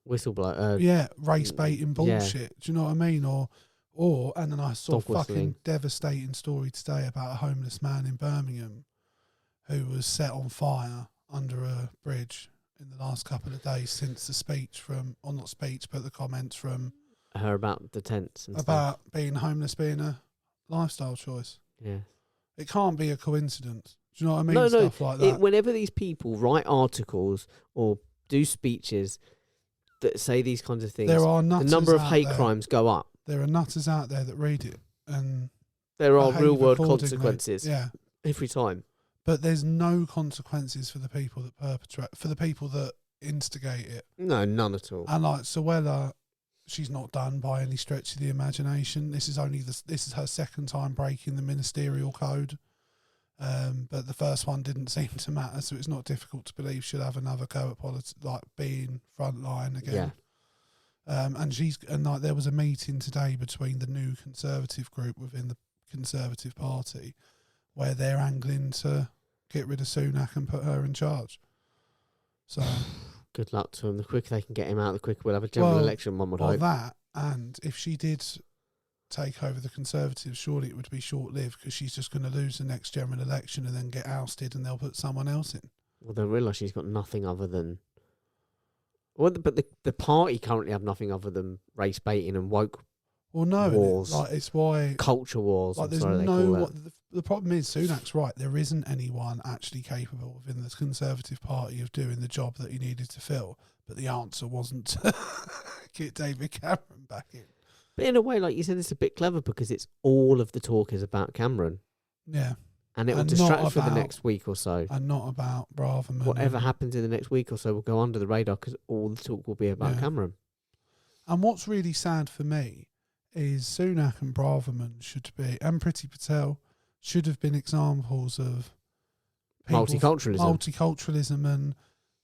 whistleblower. Race baiting bullshit. Do you know what I mean? Or and then I saw a fucking devastating story today about a homeless man in Birmingham who was set on fire under a bridge in the last couple of days since the speech but the comments from her about the tents and about stuff. Being homeless being a lifestyle choice. Yeah. It can't be a coincidence. Do you know what I mean? No, Stuff like that. Whenever these people write articles or do speeches that say these kinds of things, the number of hate crimes go up. There are nutters out there that read it, and there are real world consequences. Every time. But there's no consequences for the people that perpetrate, for the people that instigate it. No, none at all. And like Suella, she's not done by any stretch of the imagination. This is her second time breaking the ministerial code. But the first one didn't seem to matter, so it's not difficult to believe she'll have another go at politics, like being front line again. Yeah. And like there was a meeting today between the new Conservative group within the Conservative Party where they're angling to get rid of Sunak and put her in charge. So good luck to him. The quicker they can get him out, the quicker we'll have a general election, one would hope. That, and if she did take over the Conservatives, surely it would be short-lived because she's just going to lose the next general election and then get ousted and they'll put someone else in. Well, they'll realise she's got nothing other than... Well, but the party currently have nothing other than race baiting and woke wars. It's why... Culture wars. Like, there's the problem is, Sunak's right, there isn't anyone actually capable within the Conservative Party of doing the job that he needed to fill, but the answer wasn't to get David Cameron back in. But in a way, like you said, it's a bit clever because it's all of the talk is about Cameron. Yeah. And it will distract for the next week or so. And not about Braverman. Whatever happens in the next week or so will go under the radar because all the talk will be about Cameron. And what's really sad for me is Sunak and Braverman and Priti Patel should have been examples of multiculturalism and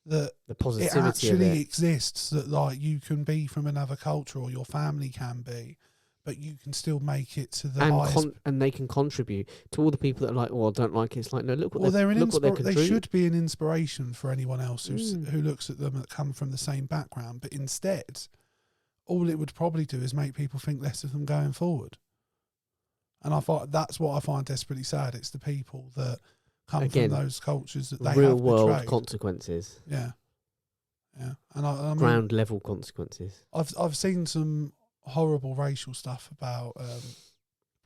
that the positivity it actually of it exists, that like you can be from another culture or your family can be, but you can still make it to the highest. And they can contribute to all the people that are like, I don't like it. It's like, no, look what they should be an inspiration for anyone else who looks at them that come from the same background. But instead, all it would probably do is make people think less of them going forward. And I thought that's what I find desperately sad. It's the people that come from those cultures that they real have world betrayed. Consequences. Yeah. And I mean, ground level consequences. I've seen some horrible racial stuff about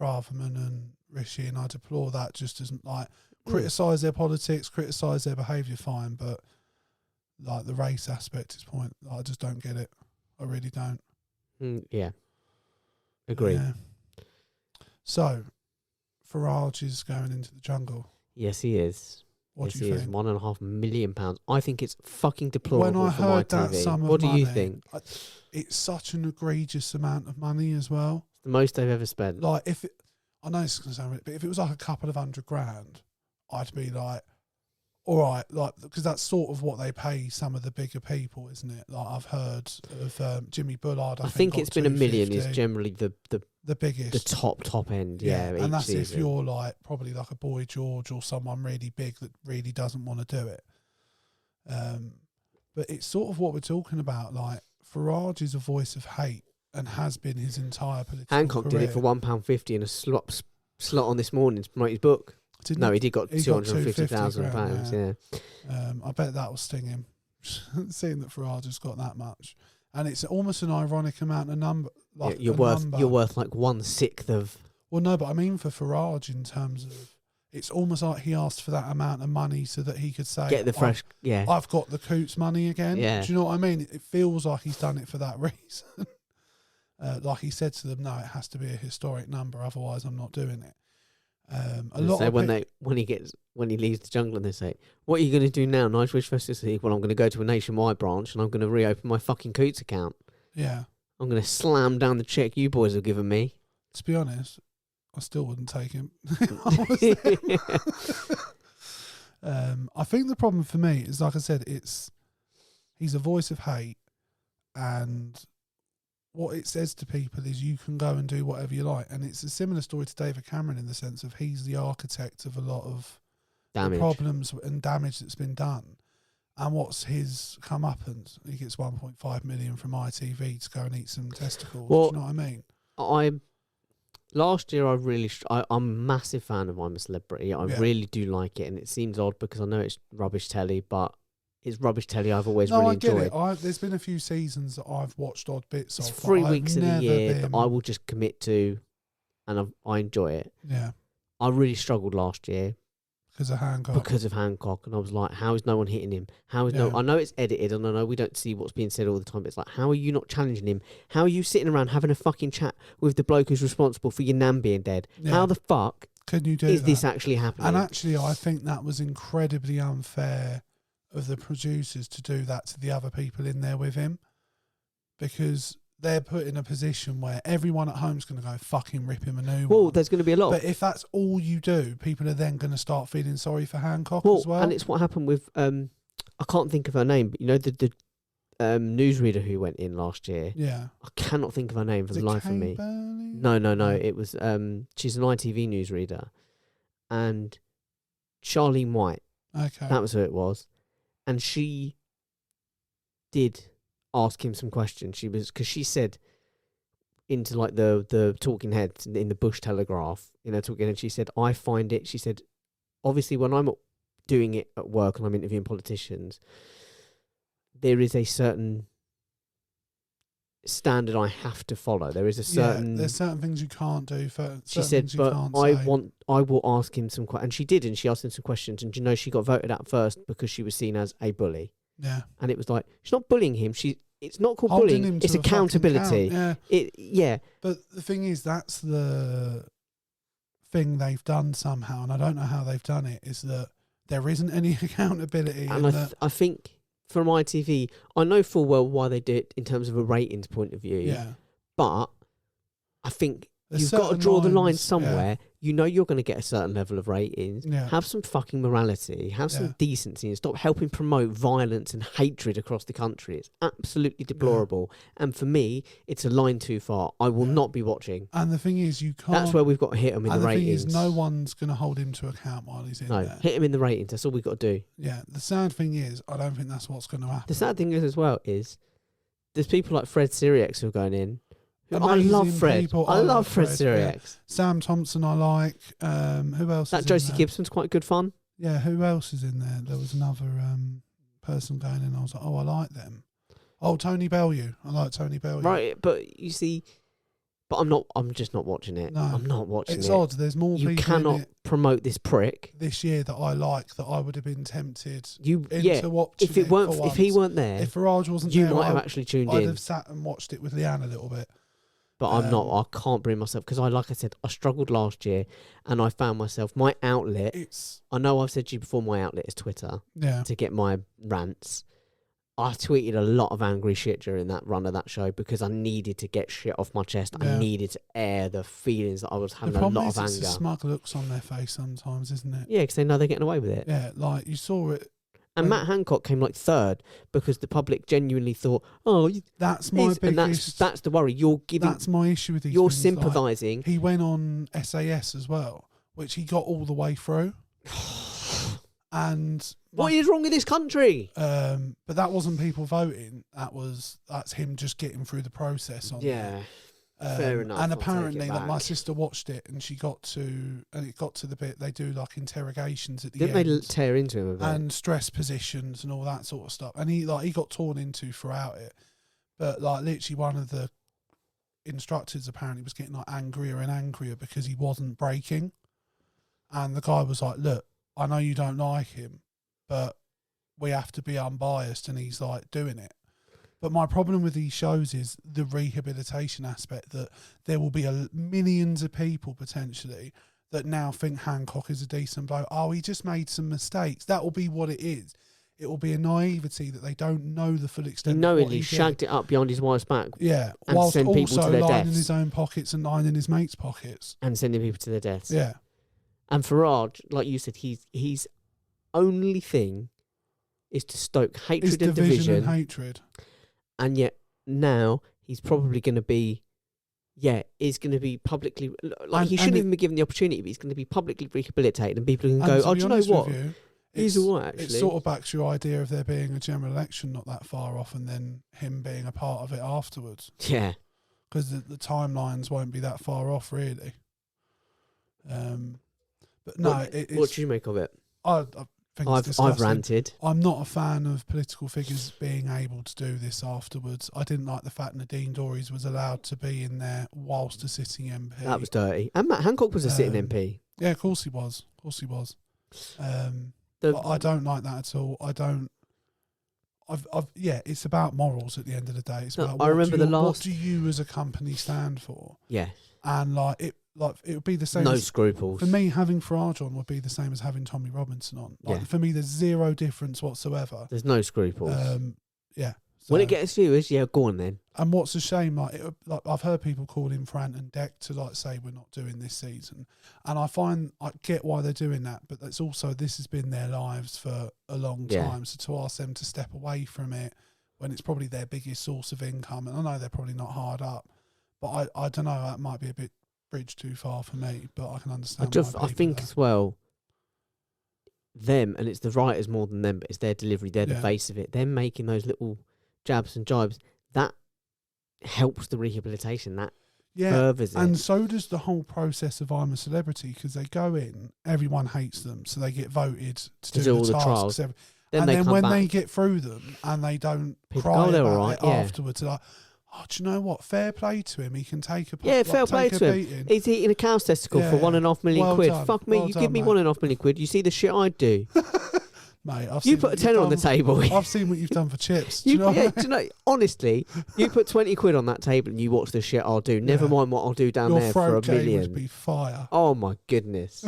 Braverman and Rishi, and I deplore that. Just as like criticise their politics, criticise their behaviour, fine, but like the race aspect is point. I just don't get it. I really don't. Yeah, agree. Yeah. So, Farage is going into the jungle. Yes, he is. What do you think? £1.5 million. I think it's fucking deplorable. When I heard that sum of money, what do you think? It's such an egregious amount of money as well. It's the most they've ever spent. Like I know it's going to sound weird, but if it was like a couple of $100,000, I'd be like, all right, like because that's sort of what they pay some of the bigger people, isn't it? Like I've heard of Jimmy Bullard. I think it's been $1 million is generally the biggest, the top end. Yeah, and that's season. If you're like probably like a Boy George or someone really big that really doesn't want to do it. But it's sort of what we're talking about. Like Farage is a voice of hate and has been his entire political Hancock career. did it for £1.50 in a slot on this morning to promote his book. He got £250,000. Yeah. I bet that will sting him, seeing that Farage has got that much, and it's almost an ironic amount of number. Like you're worth like 1/6 of. Well, no, but I mean for Farage in terms of, it's almost like he asked for that amount of money so that he could say, get the fresh. I've got the Coots money again. Yeah. Do you know what I mean? It feels like he's done it for that reason. Like he said to them, no, it has to be a historic number, otherwise I'm not doing it. When he leaves the jungle and they say, what are you going to do now? Nice Wish Festival? Well, I'm going to go to a nationwide branch and I'm going to reopen my fucking Coots account. Yeah. I'm going to slam down the check you boys have given me. To be honest, I still wouldn't take him. I think the problem for me is, like I said, he's a voice of hate, and what it says to people is you can go and do whatever you like. And it's a similar story to David Cameron in the sense of he's the architect of a lot of the problems and damage that's been done. And what's his comeuppance? He gets 1.5 million from ITV to go and eat some testicles. Well, do you know what I mean? Last year I'm a massive fan of I'm a Celebrity. I really do like it, and it seems odd because I know it's rubbish telly, but it's rubbish telly I've always really enjoyed. It. There's been a few seasons that I've watched odd bits of. It's 3 weeks of the year that I will just commit to, and I enjoy it. Yeah. I really struggled last year. Because of Hancock. And I was like, how is no one hitting him? I know it's edited, and I know we don't see what's being said all the time, but it's like, how are you not challenging him? How are you sitting around having a fucking chat with the bloke who's responsible for your nan being dead? Yeah. How the fuck can you do is this actually happening? And actually, I think that was incredibly unfair of the producers to do that to the other people in there with him, because they're put in a position where everyone at home's going to go fucking rip him a new Well, one. there's going to be a lot. But if that's all you do, people are then going to start feeling sorry for Hancock as well. And it's what happened with I can't think of her name, but you know the newsreader who went in last year. Yeah. I cannot think of her name for the life of me. Burnley? No. It was she's an ITV newsreader, and Charlene White. Okay. That was who it was, and she did ask him some questions. Because she said into like the talking heads in the Bush Telegraph, talking head, she said, I find it. She said, obviously when I'm doing it at work and I'm interviewing politicians, there is a certain standard I have to follow. There is a certain... there's certain things you can't do. She said, but I will ask him some questions. And she did, and she asked him some questions. And she got voted out first because she was seen as a bully. Yeah. And it was like, she's not bullying him. It's not called Holding bullying. him It's to a fucking accountability. count, yeah. Yeah. But the thing is, that's the thing they've done somehow, and I don't know how they've done it, is that there isn't any accountability. And I think from ITV, I know full well why they do it in terms of a ratings point of view. Yeah. But I think There's you've got to certain draw the line lines, somewhere. You know you're going to get a certain level of ratings. Yeah. Have some fucking morality. Have some decency, and stop helping promote violence and hatred across the country. It's absolutely deplorable. And for me, it's a line too far. I will not be watching. And the thing is, you can't... That's where we've got to hit him in the ratings. And the thing is, no one's going to hold him to account while he's in there. Hit him in the ratings. That's all we've got to do. Yeah. The sad thing is, I don't think that's what's going to happen. The sad thing is as well is there's people like Fred Siriax who are going in. I Amazing love Fred. people. I love Fred Yeah. Siriax. Sam Thompson I like. Who else That is Josie in there? Gibson's quite good fun. Yeah, who else is in there? There was another person going in. I was like, oh, I like them. Oh, Tony Bellew. I like Tony Bellew. Right, but you see, I'm just not watching it. No, I'm not watching it. It's odd. There's more people You cannot in it promote this prick. this year that I like, that I would have been tempted You into watching if it weren't, for if he once. weren't there, If Farage wasn't you there, might have actually tuned I'd in. have sat and watched it with Leanne a little bit. But I'm not. I can't bring myself because like I said, I struggled last year, and I found myself my outlet. I know I've said to you before, my outlet is Twitter. Yeah. To get my rants. I tweeted a lot of angry shit during that run of that show because I needed to get shit off my chest. Yeah. I needed to air the feelings that I was having The problem a lot is of it's anger. the smug looks on their face sometimes, isn't it? Yeah, because they know they're getting away with it. Yeah, like you saw it. And Matt Hancock came like third because the public genuinely thought, that's my biggest. And that's the worry. You're giving. That's my issue with these. You're things, like, sympathising. he went on SAS as well, which he got all the way through. And what is wrong with this country? But that wasn't people voting. That's him just getting through the process. Fair enough. And I'll apparently, take it that my back. sister watched it, and it got to the bit they do like interrogations at the Didn't end. they tear into him a bit? And stress positions and all that sort of stuff. And he got torn into throughout it. But like literally one of the instructors apparently was getting like angrier and angrier because he wasn't breaking. And the guy was like, look, I know you don't like him, but we have to be unbiased, and he's like doing it. But my problem with these shows is the rehabilitation aspect, that there will be millions of people potentially that now think Hancock is a decent bloke. Oh, he just made some mistakes. That will be what it is. It will be a naivety that they don't know the full extent. He knowingly of what he shagged did. it up behind his wife's back. Yeah, and whilst send people also to their lining deaths. his own pockets and lining his mates' pockets. And sending people to their deaths. Yeah. And Farage, like you said, his only thing is to stoke hatred It's and division division. and hatred. And yet now he's probably going to be, is going to be publicly, like he shouldn't even be given the opportunity, but he's going to be publicly rehabilitated, and people can go, to oh, be do you know honest what? with you, He's all right, actually. It sort of backs your idea of there being a general election not that far off, and then him being a part of it afterwards. Yeah. Because the timelines won't be that far off, really. But no, what do you make of it? I think it's disgusting. I've ranted. I'm not a fan of political figures being able to do this afterwards. I didn't like the fact Nadine Dorries was allowed to be in there whilst a sitting MP. That was dirty. And Matt Hancock was a sitting MP. Yeah, of course he was. Of course he was. I don't like that at all. I don't. It's about morals at the end of the day. It's about I remember what do you as a company stand for? Yeah. And like like it would be the same. No scruples. For me, having Farage on would be the same as having Tommy Robinson on. Like, Yeah. for me, there's zero difference whatsoever. There's no scruples. Yeah. When So- it gets viewers, yeah, go on then. And what's a shame, like I've heard people call him Frant and Deck to like say we're not doing this season, and I find I get why they're doing that, but it's also this has been their lives for a long Yeah. time, so to ask them to step away from it when it's probably their biggest source of income, and I know they're probably not hard up, but I don't know, that might be a bit bridge too far for me, but I can understand. I think as well, them, and it's the writers more than them, but it's their delivery, they're the Yeah. face of it. Them making those little jabs and jibes, that helps the rehabilitation, that furthers it. And so does the whole process of I'm a Celebrity, because they go in, everyone hates them, so they get voted to do all the the tasks. trials. And they then come when back. they get through them and they don't People cry go, "They're about all right," it yeah. afterwards, they're like, oh, do you know what? Fair play to him. He can take a Yeah, fair play take to a him. beating. He's eating a cow's testicle for Yeah. £1.5 million Well quid. done. Fuck me, Well you done, give me mate. £1.5 million quid. You see the shit I do. Mate, I've You seen put a what you've tenner on the done. table. I've seen what you've done for chips. Do you know what I yeah, mean? do you know, honestly, you put 20 quid on that table and you watch the shit I'll do. Never Yeah. mind what I'll do down Your there for throat $1 game million. would be fire. Oh my goodness.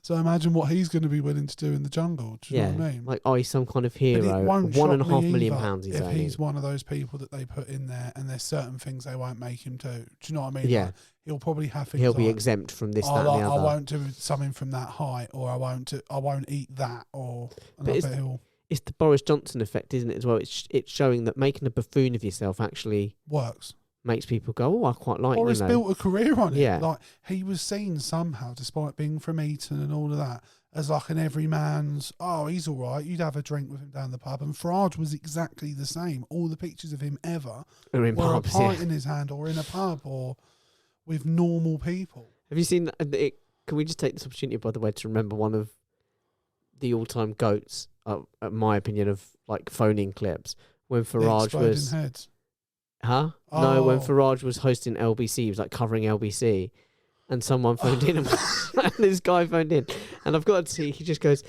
So imagine what he's going to be willing to do in the jungle. Do you know what I mean? Like, oh, he's some kind of But hero. it won't shock £1.5 me million either pounds he's if earning. he's one of those people that they put in there, and there's certain things they won't make him do. Do you know what I mean? Yeah. Like, he'll probably have things. He'll be like, exempt from this, oh, that, like, and the I other. won't do something from that height, or I won't eat that, or. And But I it's- bet he'll It's the Boris Johnson effect, isn't it, as well? It's showing that making a buffoon of yourself actually works. makes people go, oh, I quite like, Boris you know. built a career on it. Yeah. Like, he was seen somehow, despite being from Eton and all of that, as like an everyman's, oh, he's all right. You'd have a drink with him down the pub. And Farage was exactly the same. All the pictures of him ever Or in were pubs, a pint yeah. in his hand, or in a pub, or with normal people. Have you seen that? Can we just take this opportunity, by the way, to remember one of the all-time goats, in my opinion, of like phoning clips when The Farage exploding was, heads. no, when Oh. Farage was hosting LBC, he was like covering LBC, and someone phoned in, and this guy phoned in, and I've got to see, he just goes,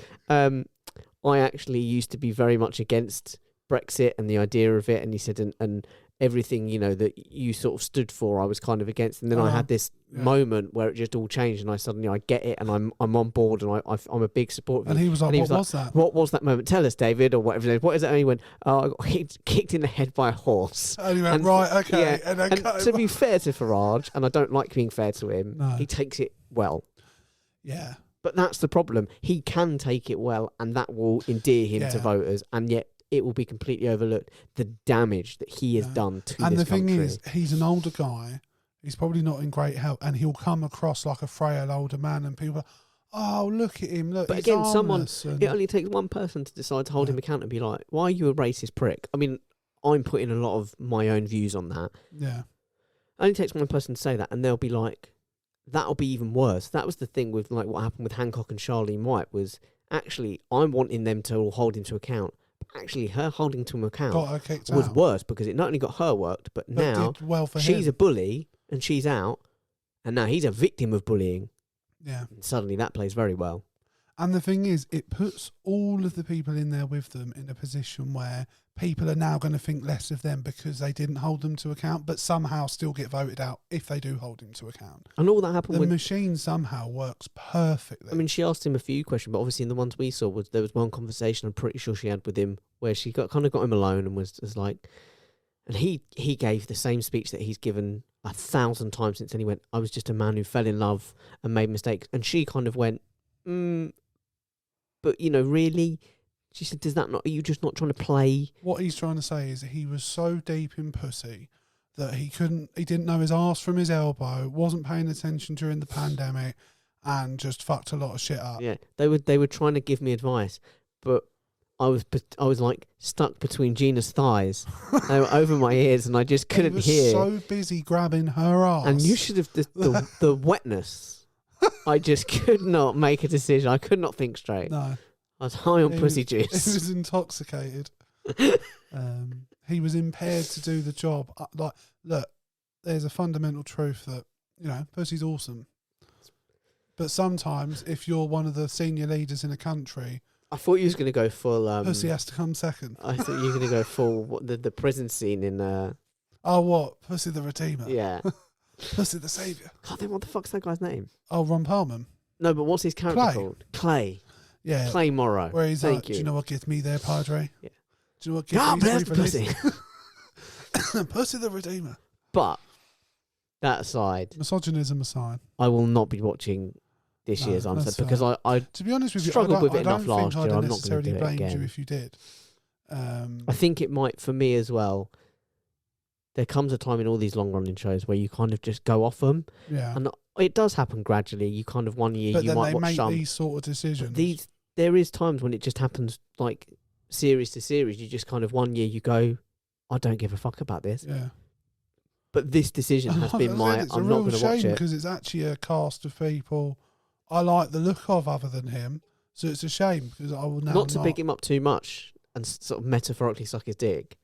I actually used to be very much against Brexit and the idea of it, and he said, and everything, you know, that you sort of stood for, I was kind of against, and then I had this yeah. moment where it just all changed, and I suddenly I get it, and I'm on board, and I'm a big supporter. And he was like, And he what was was that? What was that moment? Tell us, David, or whatever. What is it? And he went, oh, I got kicked in the head by a horse. And he went, And- right, okay. yeah, And then And cut to him be off. fair to Farage, and I don't like being fair to him, No. he takes it well. Yeah. But that's the problem. He can take it well, and that will endear him to Yeah. voters, and yet it will be completely overlooked, the damage that he has Yeah. done to And this the thing country. is, he's an older guy. He's probably not in great health, and he'll come across like a frail older man, and people are, oh, look at him, look. But he's again, someone, armless," and- it only takes one person to decide to hold him Yeah. accountable and be like, why are you a racist prick? I mean, I'm putting a lot of my own views on that. yeah, It only takes one person to say that, and they'll be like, that'll be even worse. That was the thing with like what happened with Hancock and Charlene White, was actually I'm wanting them to all hold him to account. But actually, her holding to him account got her kicked was out. worse, because it not only got her worked, but now did well for she's him. a bully and she's out, and now he's a victim of bullying. Yeah. And suddenly that plays very well. And the thing is, it puts all of the people in there with them in a position where people are now going to think less of them because they didn't hold them to account, but somehow still get voted out if they do hold him to account. And all that happened The with. machine somehow works perfectly. I mean, she asked him a few questions, but obviously in the ones we saw, there was one conversation I'm pretty sure she had with him where she got him alone and was like, and he gave the same speech that he's given 1,000 times since, and he went, I was just a man who fell in love and made mistakes, and she kind of went, but you know, really, she said, does that not? Are you just not trying to play? What he's trying to say is he was so deep in pussy that he didn't know his arse from his elbow, wasn't paying attention during the pandemic, and just fucked a lot of shit up. Yeah, they were trying to give me advice, but I was like stuck between Gina's thighs. They were over my ears, and I just couldn't he was hear. so busy grabbing her ass. And you should have the wetness. I just could not make a decision. I could not think straight. No. I was high on He pussy He juice. was intoxicated. He was impaired to do the job. Like, look, there's a fundamental truth that, you know, pussy's awesome. But sometimes, if you're one of the senior leaders in a country, I thought you was going to go full. pussy has to come second. I thought you were going to go full the prison scene in. Oh, what? Pussy the Redeemer. Yeah, Pussy the Saviour. Can't think what the fuck's that guy's name. Oh, Ron Perlman. No, but what's his character Clay. called? Clay. Yeah. Clay Morrow. Where he's Thank like, you. do you know what gets me there, Padre? Yeah. Do you know what gets God me bless sleep pussy. release? Pussy the Redeemer. But that aside, Misogynism aside. I will not be watching this No, year's I'm that's Sad because I To be honest with you, struggled I with don't, it enough I don't last think year. I'd I'm not gonna necessarily do it blame you again. if you did. I think it might for me as well. There comes a time in all these long running shows where you kind of just go off them, yeah. and it does happen gradually. You kind of one year But you then might they watch make some. these sort of decisions. There is times when it just happens like series to series. You just kind of one year you go, I don't give a fuck about this. Yeah. But this decision has been It's my. a I'm not real going to watch shame it. because it's actually a cast of people I like the look of other than him. So it's a shame because I will now Not to big him up too much and sort of metaphorically suck his dick.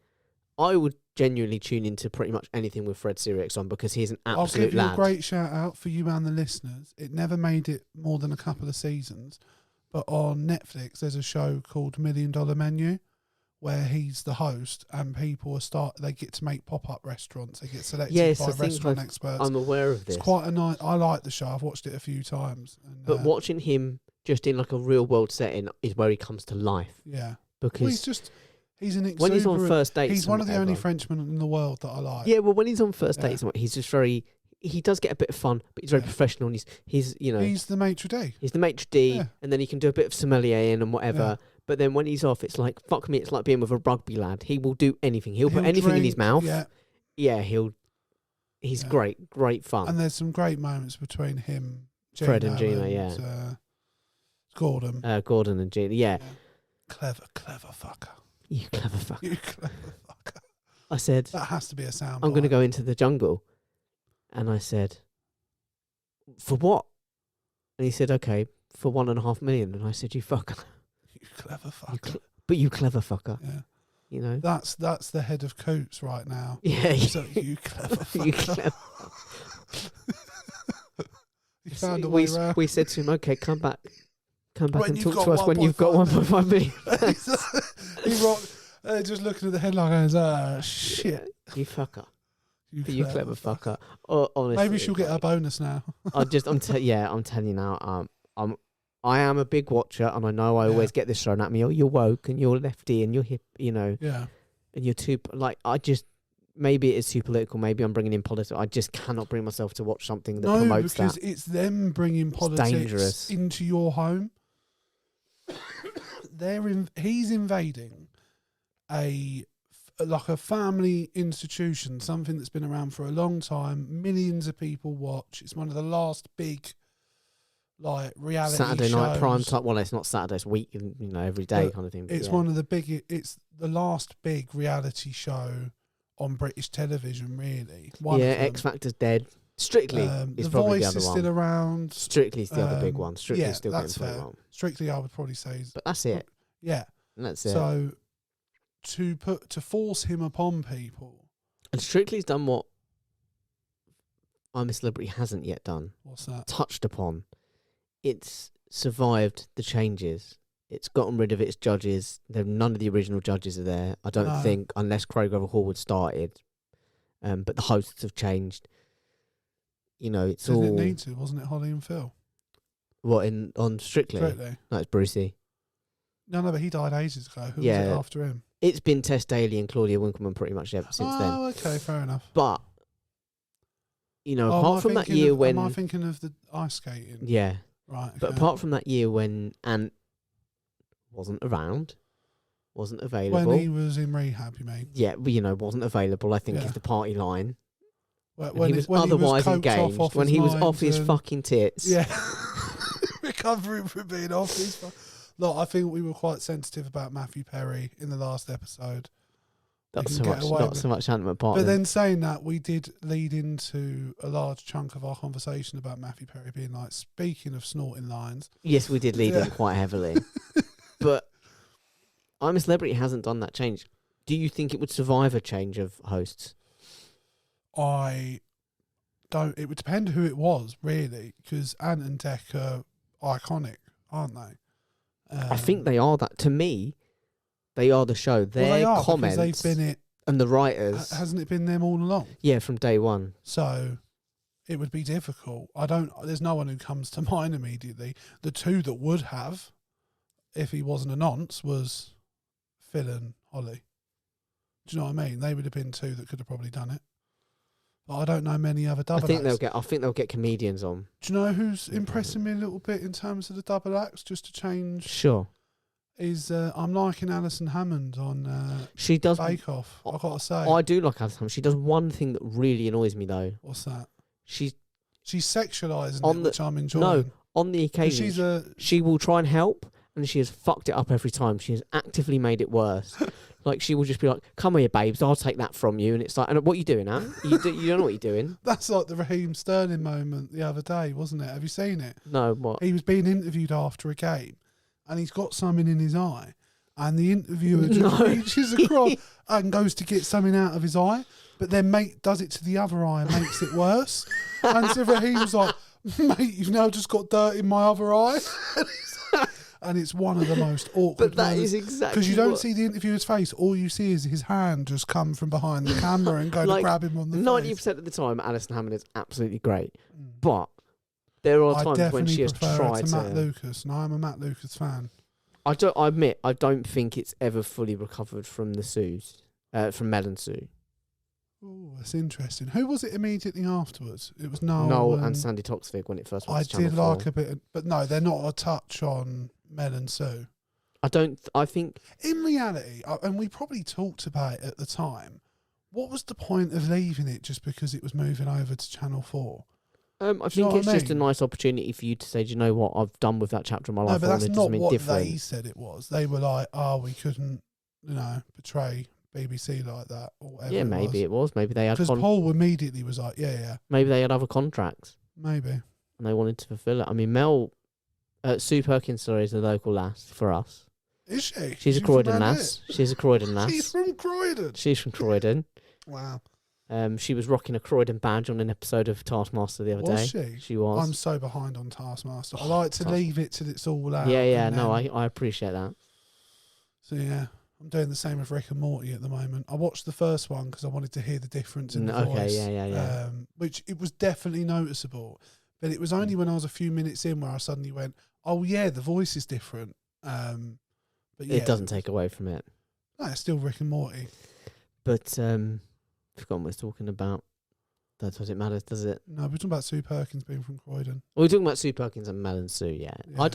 I would genuinely tune into pretty much anything with Fred Sirius on because he's an I'll absolute give you lad. a great shout out for you and the listeners. It never made it more than a couple of seasons, but on Netflix there's a show called $1 Million Menu where he's the host and people they get to make pop-up restaurants. They get selected Yes, I by think restaurant experts. I'm aware of this. It's quite a nice. I like the show. I've watched it a few times. And, But watching him just in like a real world setting is where he comes to life. yeah, Because well, he's an exuberant. when he's on first dates, he's and one of the only whatever- Frenchmen in the world that I like. Yeah, well, when he's on first Yeah. dates, and what, he's just very. He does get a bit of fun, but he's very Yeah. professional. And he's you know He's the maitre d'. he's the maitre d', Yeah. and then he can do a bit of sommelier and whatever. Yeah. But then when he's off, it's like fuck me. It's like being with a rugby lad. He will do anything. He'll put anything in his drink, mouth. Yeah, Yeah, he's Yeah. great fun. and there's some great moments between him, Fred and Gino, Gina, Gordon. Gordon and Gina. Yeah, Clever fucker. you clever fuck. You clever fucker. I said, That has to be a sound. I'm going to bite. go into the jungle. And I said, for what? And he said, okay, for 1.5 million. And I said, you fucker. You clever fucker. But you clever fucker. Yeah. You know? That's the head of Coots right now. Yeah. So you clever fucker. You clever. He found a way we, round. we said to him, okay, come back When and you've talk got to us when you've got 1.5 million. He rocked, just looking at the headline and goes, shit. You fucker. You You clever fucker. Oh, honestly, Maybe she'll get her like, bonus now. I'm telling you now. I am a big watcher, and I know I Yeah. always get this thrown at me. Oh, you're woke, and you're lefty, and you're hip, you know, Yeah. and you're too maybe it is too political. Maybe I'm bringing in politics. I just cannot bring myself to watch something that No, promotes because that. it's them bringing politics dangerous. into your home. He's invading like a family institution, something that's been around for a long time. Millions of people watch. It's one of the last big, like, reality Saturday shows. night prime time. Well, it's not Saturday. It's week, you know, every day But kind of thing. but It's yeah. one of the big. It's the last big reality show on British television, really. One Yeah, of them. X Factor's dead. Strictly is The probably the Voice other is one. still around. Strictly's the other big one. Strictly's yeah, still that's getting pretty fair. well. Strictly, I would probably say. But that's it. Yeah. And that's it. So to force him upon people. And Strictly's done what I'm a Celebrity hasn't yet done. What's that? Touched upon. It's survived the changes. It's gotten rid of its judges. None of the original judges are there. I don't No. think, unless Craig Hallwood started. But the hosts have changed. You know, it's Didn't all it need to? Wasn't it Holly and Phil? what on Strictly. Strictly. No, it's Brucey. No, but he died ages ago. Who was Yeah. it after him? It's been Tess Daly and Claudia Winkleman pretty much ever since then. Oh, okay, fair enough. But you know, Oh, am I apart from that thinking year of- when am I thinking of the ice skating? yeah, Right. but okay. apart from that year when Ant wasn't around, wasn't available. When he was in rehab, you mean? Yeah, well, you know, wasn't available. I think Yeah. is the party line. When he was otherwise coked engaged. off When his he was lines off his and- fucking tits. Yeah. Recovering from being off his. Look, I think we were quite sensitive about Matthew Perry in the last episode. Not can so get much. away Not with- so much Ant Partner. But then saying that, we did lead into a large chunk of our conversation about Matthew Perry being like, speaking of snorting lines. yes, we did lead Yeah. in quite heavily. But I'm a Celebrity hasn't done that change. Do you think it would survive a change of hosts? I don't. It would depend who it was, really, because Ant and Dec are iconic, aren't they? I think they are that. To me, they are the show. Their well, they are, comments because they've been it. and the writers. Hasn't it been them all along? Yeah, from day one. So it would be difficult. There's no one who comes to mind immediately. The two that would have, if he wasn't a nonce, was Phil and Holly. Do you know what I mean? They would have been two that could have probably done it. But I don't know many other double acts. I think they'll get comedians on. Do you know who's impressing me a little bit in terms of the double acts, just to change? Sure. Is I'm liking Alison Hammond on she does Bake Off. I've got to say. I do like Alison Hammond. She does one thing that really annoys me though. What's that? She's sexualising it, which I'm enjoying. No, on the occasion, she will try and help, and she has fucked it up every time. She has actively made it worse. Like, she will just be like, "Come here, babes, I'll take that from you." And it's like, "And what are you doing, huh? You don't know what you're doing." That's like the Raheem Sterling moment the other day, wasn't it? Have you seen it? No, what? He was being interviewed after a game, and he's got something in his eye, and the interviewer just reaches across and goes to get something out of his eye, but then mate does it to the other eye and makes it worse. And so Raheem's like, "Mate, you've now just got dirt in my other eye." And it's one of the most awkward. But that is exactly because you don't see the interviewer's face. All you see is his hand just come from behind the camera and go to grab him on the 90% of the time, Alison Hammond is absolutely great. But there are times when she has tried to. Matt Lucas, and I'm a Matt Lucas fan. I admit, I don't think it's ever fully recovered from the Sues, from Mel and Sue. Oh, that's interesting. Who was it immediately afterwards? It was Noel. Noel and Sandy Toksvig when it first went to Channel 4. I did like a bit, but no, they're not a touch on Mel and Sue. I think... In reality, and we probably talked about it at the time, what was the point of leaving it just because it was moving over to Channel 4? I think it's just a nice opportunity for you to say, "Do you know what? I've done with that chapter of my life. No, but that's not what different." They said it was. They were like, "Oh, we couldn't, portray BBC like that." Or whatever. Yeah, maybe it was. Maybe they had... Because Paul immediately was like, yeah. Maybe they had other contracts. Maybe. And they wanted to fulfill it. I mean, Sue Perkins, is a local lass for us. Is she? She's a Croydon lass. She's a Croydon lass. She's from Croydon. She's from Croydon. Wow. She was rocking a Croydon badge on an episode of Taskmaster the other day. Was she? She was. I'm so behind on Taskmaster. I like to leave it till it's all out. Yeah. No, I appreciate that. So yeah, I'm doing the same with Rick and Morty at the moment. I watched the first one because I wanted to hear the difference in the voice. Yeah. Which it was definitely noticeable, but it was only when I was a few minutes in where I suddenly went, "Oh yeah, the voice is different." But yeah, it doesn't take away from it. No, it's still Rick and Morty. But I've forgotten what I was talking about. Does it matter? Does it? No, we're talking about Sue Perkins being from Croydon. We're talking about Sue Perkins and Mel and Sue. Yeah. My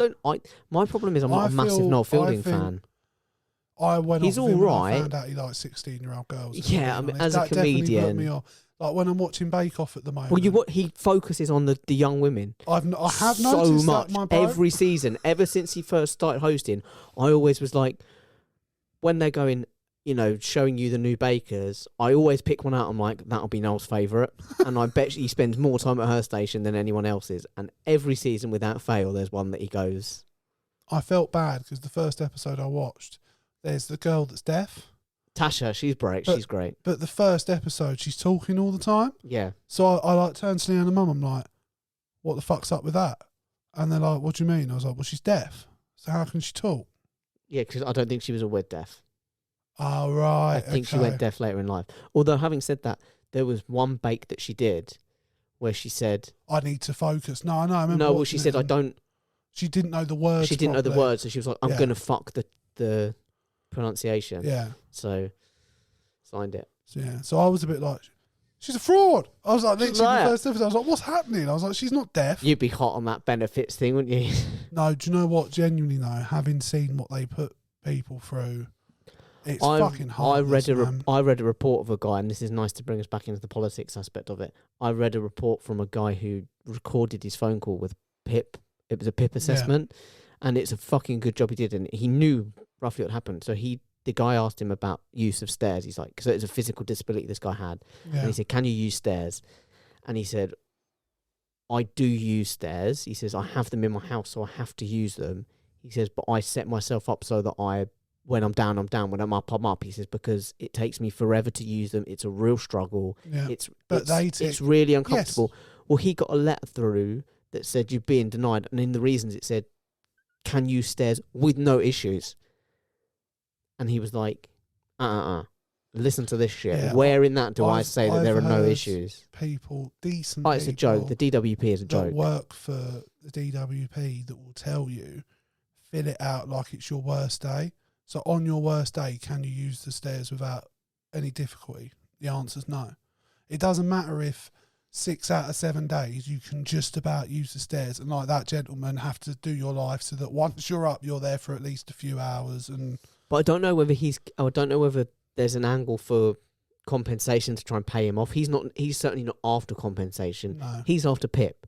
problem is I'm not a massive Noel Fielding fan. He's all right. I found out he likes 16-year-old girls. Yeah, I mean, as a comedian, put me off. Like when I'm watching Bake Off at the moment. Well, he focuses on the young women. I have so noticed much that, my every season. Ever since he first started hosting, I always was like, when they're going, showing you the new bakers, I always pick one out. I'm like, that'll be Noel's favourite. And I bet he spends more time at her station than anyone else's. And every season, without fail, there's one that he goes. I felt bad because the first episode I watched, there's the girl that's deaf. Tasha, she's great. She's great. But the first episode, she's talking all the time. Yeah. So I turned to Leanne and Mum. I'm like, what the fuck's up with that? And they're like, what do you mean? I was like, well, she's deaf. So how can she talk? Yeah, because I don't think she was always deaf. Oh, right. I think she went deaf later in life. Although, having said that, there was one bake that she did where she said... I need to focus. No, I know. I remember. No, well, she said, I don't... She didn't know the words. She didn't know the words, so she was like, I'm going to fuck the pronunciation. Yeah. So, signed it. So I was a bit like, she's a fraud. I was like, literally the first episode, I was like, what's happening? I was like, she's not deaf. You'd be hot on that benefits thing, wouldn't you? No, do you know what? Genuinely, though, having seen what they put people through, it's fucking hard. I read a report of a guy, and this is nice to bring us back into the politics aspect of it. I read a report from a guy who recorded his phone call with PIP. It was a PIP assessment, and it's a fucking good job he did, and he knew roughly what happened. So the guy asked him about use of stairs. He's like, because it's a physical disability this guy had, and he said, "Can you use stairs?" And he said, "I do use stairs." He says, "I have them in my house, so I have to use them." He says, "But I set myself up so that when I'm down, I'm down. When I'm up, I'm up." He says, "Because it takes me forever to use them. It's a real struggle. Yeah. It's really uncomfortable." Yes. Well, he got a letter through that said you're being denied, and in the reasons it said, "Can use stairs with no issues." And he was like, listen to this shit. Yeah, Where in that do I say that there are no heard issues? People, decent Oh, it's a joke. people The DWP is a that joke. work for the DWP that will tell you, fill it out like it's your worst day. So on your worst day, can you use the stairs without any difficulty? The answer's no. It doesn't matter if 6 out of 7 days you can just about use the stairs, and like that gentleman have to do your life so that once you're up, you're there for at least a few hours. And But I don't know whether I don't know whether there's an angle for compensation to try and pay him off. He's certainly not after compensation. no, He's after PIP.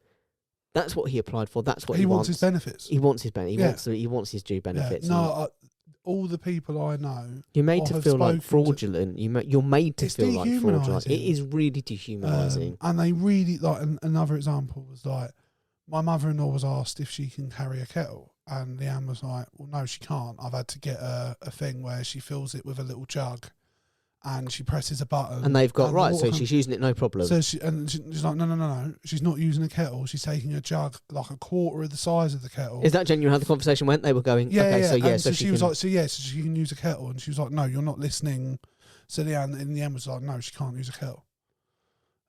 That's what he applied for. That's what he wants his benefits. He wants his benefit. Yeah. He wants his due benefits. Yeah. No, all the people I know, you're made or to have feel like spoken to- fraudulent. You're made to It's feel like fraudulent. dehumanising. It is really dehumanising. and they really like. Another example was like, my mother-in-law was asked if she can carry a kettle, and Leanne was like, "Well, no, she can't. I've had to get a thing where she fills it with a little jug, and she presses a button, And they've got and the right, water so comes- she's using it no problem. So she's like, no. She's not using a kettle. She's taking a jug like a quarter of the size of the kettle. Is that genuine how the conversation went? They were going, Yeah, okay, yeah. so she was like, so she can use a kettle, and she was like, no, you're not listening. So Leanne in the end was like, no, she can't use a kettle,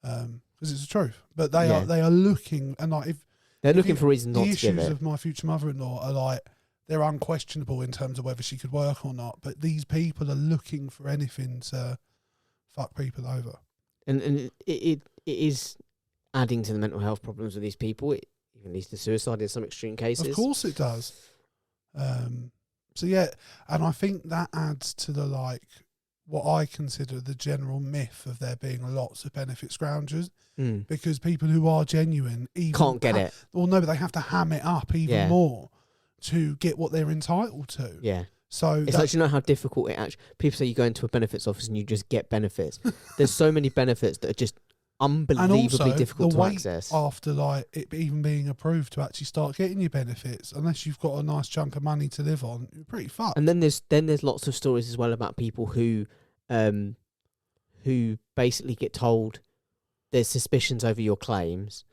because it's the truth. But they are looking, and like they're looking for reasons not the to give issues it. of my future mother-in-law are like, they're unquestionable in terms of whether she could work or not. But these people are looking for anything to fuck people over. And it is adding to the mental health problems of these people. It even leads to suicide in some extreme cases. Of course it does. So yeah, and I think that adds to the like what I consider the general myth of there being lots of benefit scroungers, because people who are genuine even can't get it. Well, no, but they have to ham it up even more to get what they're entitled to. Yeah. So it's like, you know how difficult it actually. People say you go into a benefits office and you just get benefits. There's so many benefits that are just unbelievably difficult to access. After like it even being approved to actually start getting your benefits, unless you've got a nice chunk of money to live on, you're pretty fucked. And then there's lots of stories as well about people who basically get told there's suspicions over your claims,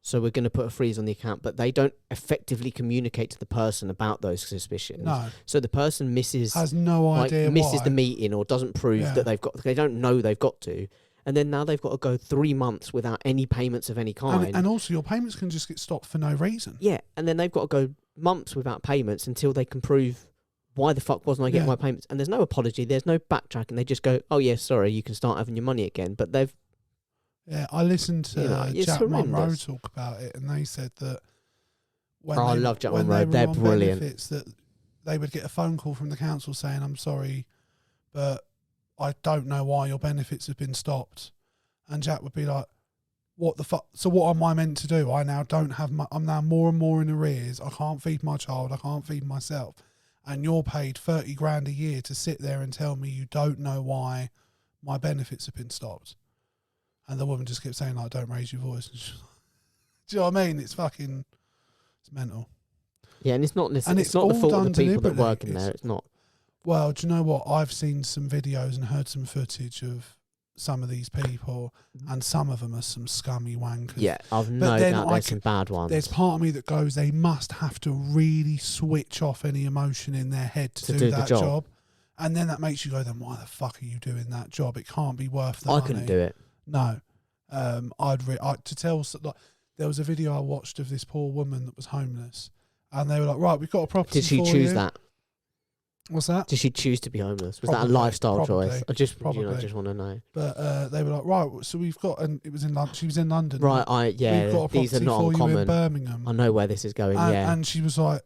so we're going to put a freeze on the account, but they don't effectively communicate to the person about those suspicions. No. So the person has no idea misses why. the meeting or doesn't prove that they don't know they've got to. And then now they've got to go 3 months without any payments of any kind. And also your payments can just get stopped for no reason. Yeah, and then they've got to go months without payments until they can prove why the fuck wasn't I getting my payments. And there's no apology, there's no backtracking. They just go, oh yeah, sorry, you can start having your money again. But they've... Yeah, I listened to Jack Monroe talk about it, and they said that I love Jack Monroe, they're brilliant. Benefits, that they would get a phone call from the council saying, I'm sorry, but I don't know why your benefits have been stopped. And Jack would be like, what the fuck? So what am I meant to do? I now don't have I'm now more and more in arrears. I can't feed my child. I can't feed myself. And you're paid 30 grand a year to sit there and tell me you don't know why my benefits have been stopped. And the woman just kept saying, like, don't raise your voice. Do you know what I mean? It's mental. Yeah, and it's not the fault of the people that work in there. It's not. Well, do you know what? I've seen some videos and heard some footage of some of these people, and some of them are some scummy wankers. Yeah, I've no doubt there's some bad ones. There's part of me that goes, they must have to really switch off any emotion in their head to do that job. And then that makes you go, then why the fuck are you doing that job? It can't be worth the money. I couldn't do it. No. There was a video I watched of this poor woman that was homeless, and they were like, right, we've got a property. Did she choose that? What's that? Did she choose to be homeless? Was Probably, that a lifestyle choice? I just want to know. But they were like, right, so we've got, and it was in London. She was in London. Right, we've got a these are not for uncommon. You in Birmingham. I know where this is going. And she was like,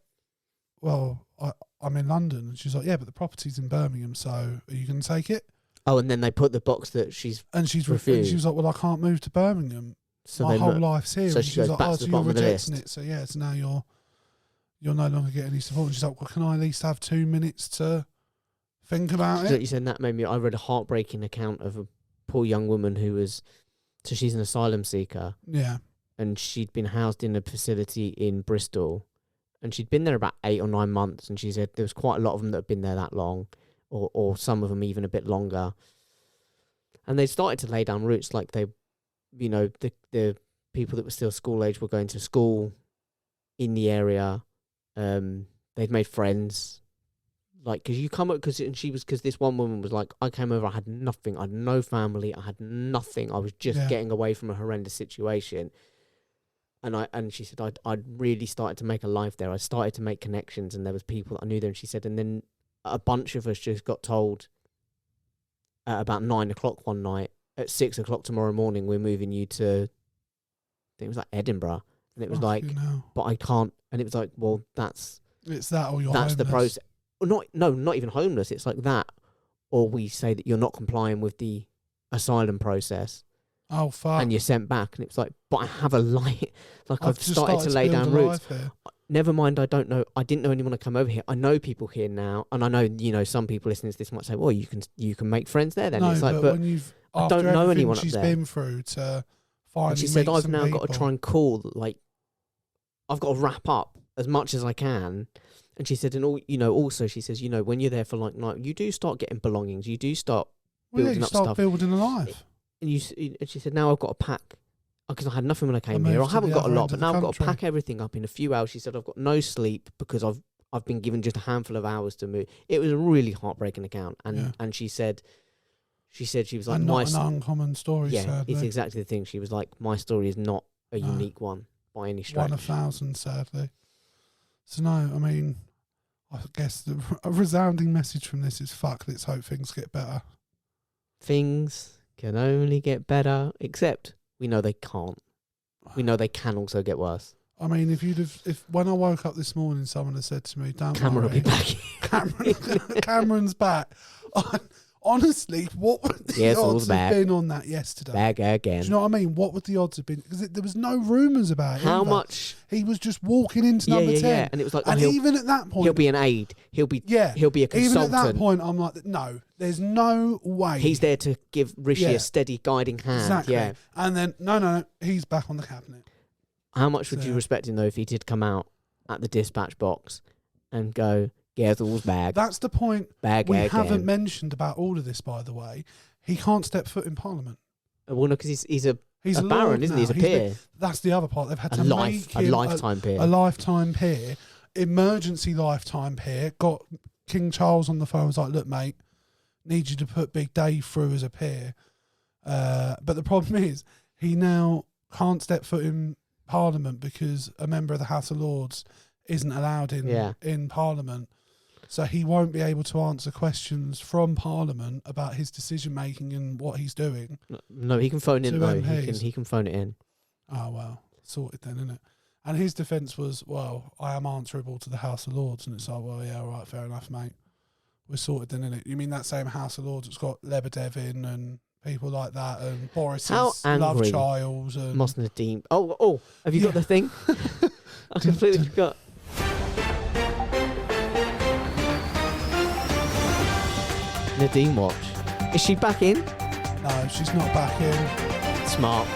well, I'm in London. And she's like, yeah, but the property's in Birmingham, so are you going to take it? Oh, and then they put the box that she's refused. And she was like, well, I can't move to Birmingham. So my whole life's here. So she goes like, back to the bottom of the list. It. So yeah, so now you're no longer getting any support. And she's like, well, can I at least have 2 minutes to think about it? You said that made me. I read a heartbreaking account of a poor young woman who was. So she's an asylum seeker. Yeah. And she'd been housed in a facility in Bristol, and she'd been there about 8 or 9 months. And she said there was quite a lot of them that had been there that long, or some of them even a bit longer. And they started to lay down roots, like they, the people that were still school age were going to school in the area. They'd made friends. like, because you come up, because this one woman was like, I came over, I had nothing, I had no family, I had nothing, I was just getting away from a horrendous situation. And she said, I'd really started to make a life there. I started to make connections, and there was people that I knew there. And she said, and then a bunch of us just got told at about 9 o'clock one night, at 6 o'clock tomorrow morning, we're moving you to, I think it was like Edinburgh. And it was but I can't. And it was like, well, it's that or you're homeless. That's the process. Not even homeless. It's like that. Or we say that you're not complying with the asylum process. Oh, fuck. And you're sent back. And it's like, but I have a life. Like, I've started to lay down roots. Never mind, I don't know. I didn't know anyone to come over here. I know people here now. And I know, some people listening to this might say, well, you can make friends there then. No, it's like, but I don't know anyone up there. She's been through to finally and she said, I've now people. got to try and call, like, I've got to wrap up as much as I can. And she said, and also she says, when you're there for like night, you do start getting belongings. You do start building up stuff. Building a life. And she said, now I've got to pack, because I had nothing when I came here. I haven't got a lot, but now I've got to pack everything up in a few hours. She said, I've got no sleep because I've been given just a handful of hours to move. It was a really heartbreaking account. And she said she was like, and not an uncommon story. Yeah, sadly. It's exactly the thing. She was like, my story is not a unique one by any stretch. 1 of 1,000, sadly. So no, I mean, I guess a resounding message from this is fuck. Let's hope things get better. Things can only get better, except we know they can't. We know they can also get worse. I mean, if when I woke up this morning, someone had said to me, "Don't Cameron worry, will be back." Cameron's back. Honestly, what would the odds have been on that yesterday? Back again. Do you know what I mean? What would the odds have been? Because there was no rumours about it. How much? He was just walking into number 10. Yeah. And it was like, and even at that point, he'll be an aide. He'll be a consultant. Even at that point, I'm like, no, there's no way. He's there to give Rishi a steady guiding hand. Exactly. Yeah. And then, no, he's back on the cabinet. How much would you respect him, though, if he did come out at the dispatch box and go, Gazell's bag? That's the point we haven't mentioned about all of this, by the way. He can't step foot in Parliament. Well, no, because he's a baron, isn't he? He's a peer. That's the other part. They've had to make him a lifetime peer. A lifetime peer. Emergency lifetime peer. Got King Charles on the phone. Was like, look, mate, need you to put Big Dave through as a peer. But the problem is, he now can't step foot in Parliament because a member of the House of Lords isn't allowed in Parliament. So he won't be able to answer questions from Parliament about his decision making and what he's doing. No, he can phone in though. He can phone it in. Oh well, sorted then, isn't it? And his defence was, well, I am answerable to the House of Lords, and it's like, well, yeah, all right, fair enough, mate. We're sorted then, innit? You mean that same House of Lords that's got Lebedev in and people like that, and Boris's love child, and Nadeem. Oh, have you got the thing? I completely forgot. Nadeem watch. Is she back in? No, she's not back in. Smart.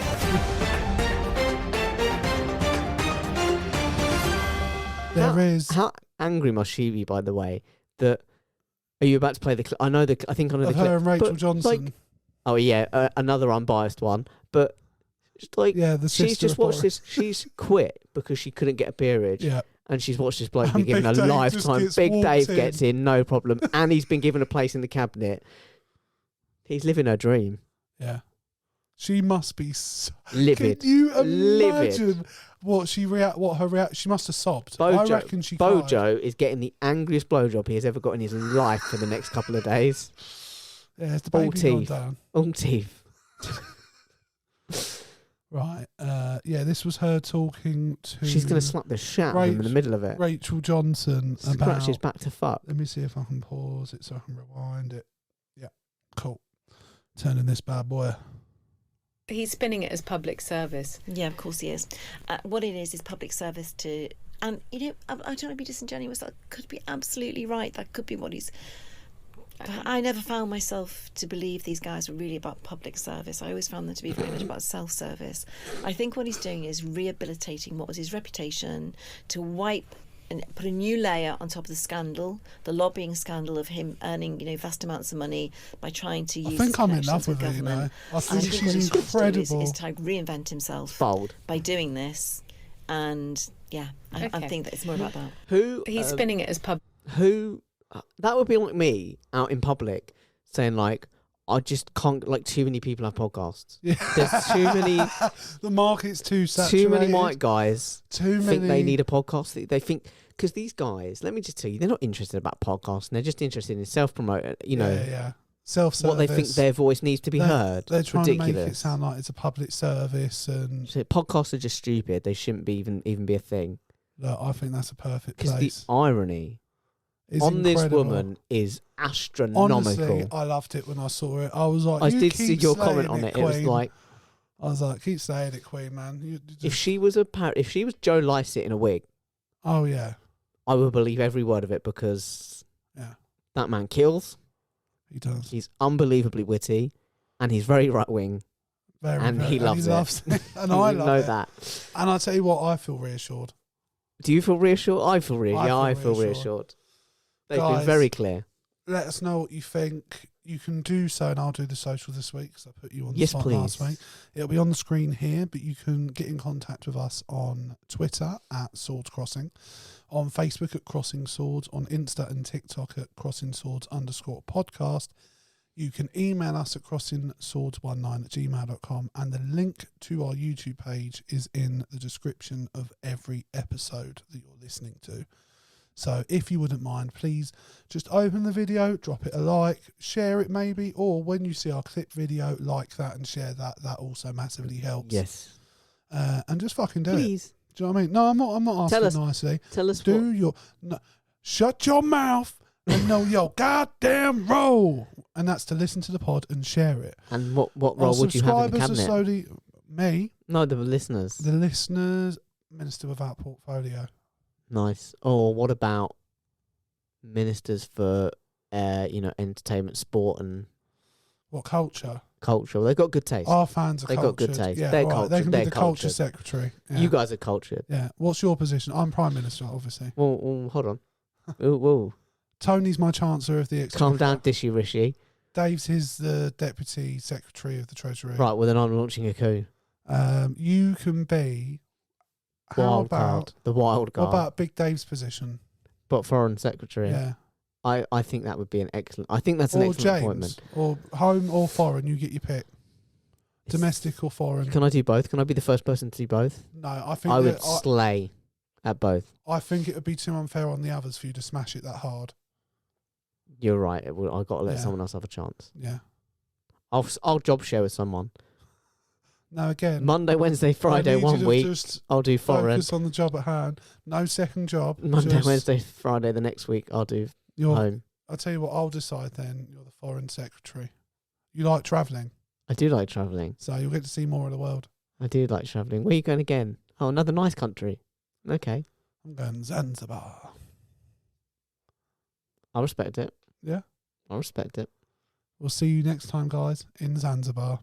How angry must she be, by the way, that... Are you about to play the clip? I know the... I think I know the clip. Her and Rachel Johnson. Like, oh, yeah, another unbiased one. But, like, she's just watched this... She's quit because she couldn't get a peerage. Yeah. And she's watched this bloke be given a lifetime. Big Dave gets in, no problem. And he's been given a place in the cabinet. He's living her dream. Yeah. She must be livid. Can you imagine what her reaction? She must have sobbed. I reckon she cried. Bojo is getting the angriest blowjob he has ever got in his life for the next couple of days. Yeah, it's the baby gone down. All teeth. Right. This was her talking to... She's going to slap the shit out of him in the middle of it. Rachel Johnson Scratch his back to fuck. Let me see if I can pause it so I can rewind it. Yeah, cool. Turning this bad boy. He's spinning it as public service. Yeah, of course he is. What it is public service to... And, I don't want to be disingenuous. That could be absolutely right. That could be what he's... I never found myself to believe these guys were really about public service. I always found them to be very much about self-service. I think what he's doing is rehabilitating what was his reputation, to wipe and put a new layer on top of the scandal, the lobbying scandal of him earning, vast amounts of money by trying to use. I think I'm in love with her. I think she's incredible. Is to reinvent himself by doing this, and I think that it's more about that. He's spinning it as That would be like me out in public saying like, I just can't, like, too many people have podcasts. Yeah. There's too many. The market's too saturated. Too many white guys Too think many. they need a podcast. They think, because these guys, let me just tell you, they're not interested about podcasts. They're just interested in self-promote. You know, Yeah. Self-service. what they think their voice needs to be heard. They're It's trying ridiculous. to make it sound like it's a public service, and So podcasts are just stupid. They shouldn't be even be a thing. look, I think that's a perfect Because the place. irony It's on incredible. this woman is astronomical. Honestly, I loved it when I saw it. I was like, I you did keep see your saying comment on it. It was Queen. like, I was like, keep saying it, Queen, man. You just, if she was Joe Lycett in a wig, oh yeah, I would believe every word of it, because yeah, that man kills. he does. He's unbelievably witty, and he's very right wing, and he loves it. And I love know it. that. And I tell you what, I feel reassured. Do you feel reassured? I feel reassured. I I feel feel reassured. reassured. They've been Guys, very clear. Let us know what you think. You can do so, and I'll do the social this week because I put you on the Yes, spot please. last week. It'll be on the screen here, but you can get in contact with us on Twitter at Swords Crossing, on Facebook at Crossing Swords, on Insta and TikTok at CrossingSwords_podcast. You can email us at crossingswords19@gmail.com, and the link to our YouTube page is in the description of every episode that you're listening to. So if you wouldn't mind, please just open the video, drop it a like, share it maybe, or when you see our clip video, like that and share that. That also massively helps. Yes. And just fucking do it. Please Do you know what I mean? No, I'm not Tell asking us- nicely. tell us Do what. your... No, shut your mouth and know your goddamn role. And that's to listen to the pod and share it. And what Our role would you have in the subscribers are cabinet? slowly... Me, No, the listeners. the listeners, Minister Without Portfolio. Nice. Or what about ministers for, entertainment, sport, and What culture? culture? They've got good taste. Our fans are They've got cultured. good taste. Yeah, They're all right. They cultured. can They're be the culture cultured. secretary. Yeah. You guys are cultured. Yeah. What's your position? I'm Prime Minister, obviously. Well, hold on. Ooh. Tony's my Chancellor of the Exchequer. Calm down, Dishy Rishi. Dave's the Deputy Secretary of the Treasury. Right, well then I'm launching a coup. You can be... How Wild about... card. The wild What card. about Big Dave's position? But foreign secretary. Yeah. I think that would be an excellent... I think that's an Or excellent James. appointment. Or home or foreign, you get your pick. Domestic or foreign. Can I do both? Can I be the first person to do both? No, I think I would that- slay at both. I think it would be too unfair on the others for you to smash it that hard. You're right. I've got to let Yeah. someone else have a chance. Yeah. I'll job share with someone. Now again, Monday, Wednesday, Friday, I need you 1 to week. Just I'll do foreign. focus on the job at hand. No second job. Monday, just Wednesday, Friday, the next week I'll do home. I'll tell you what, I'll decide then. You're the foreign secretary. You like travelling, I do like travelling. so you'll get to see more of the world. I do like travelling. Where are you going again? Oh, another nice country. Okay. I'm going Zanzibar. I respect it. Yeah. I respect it. We'll see you next time, guys, in Zanzibar.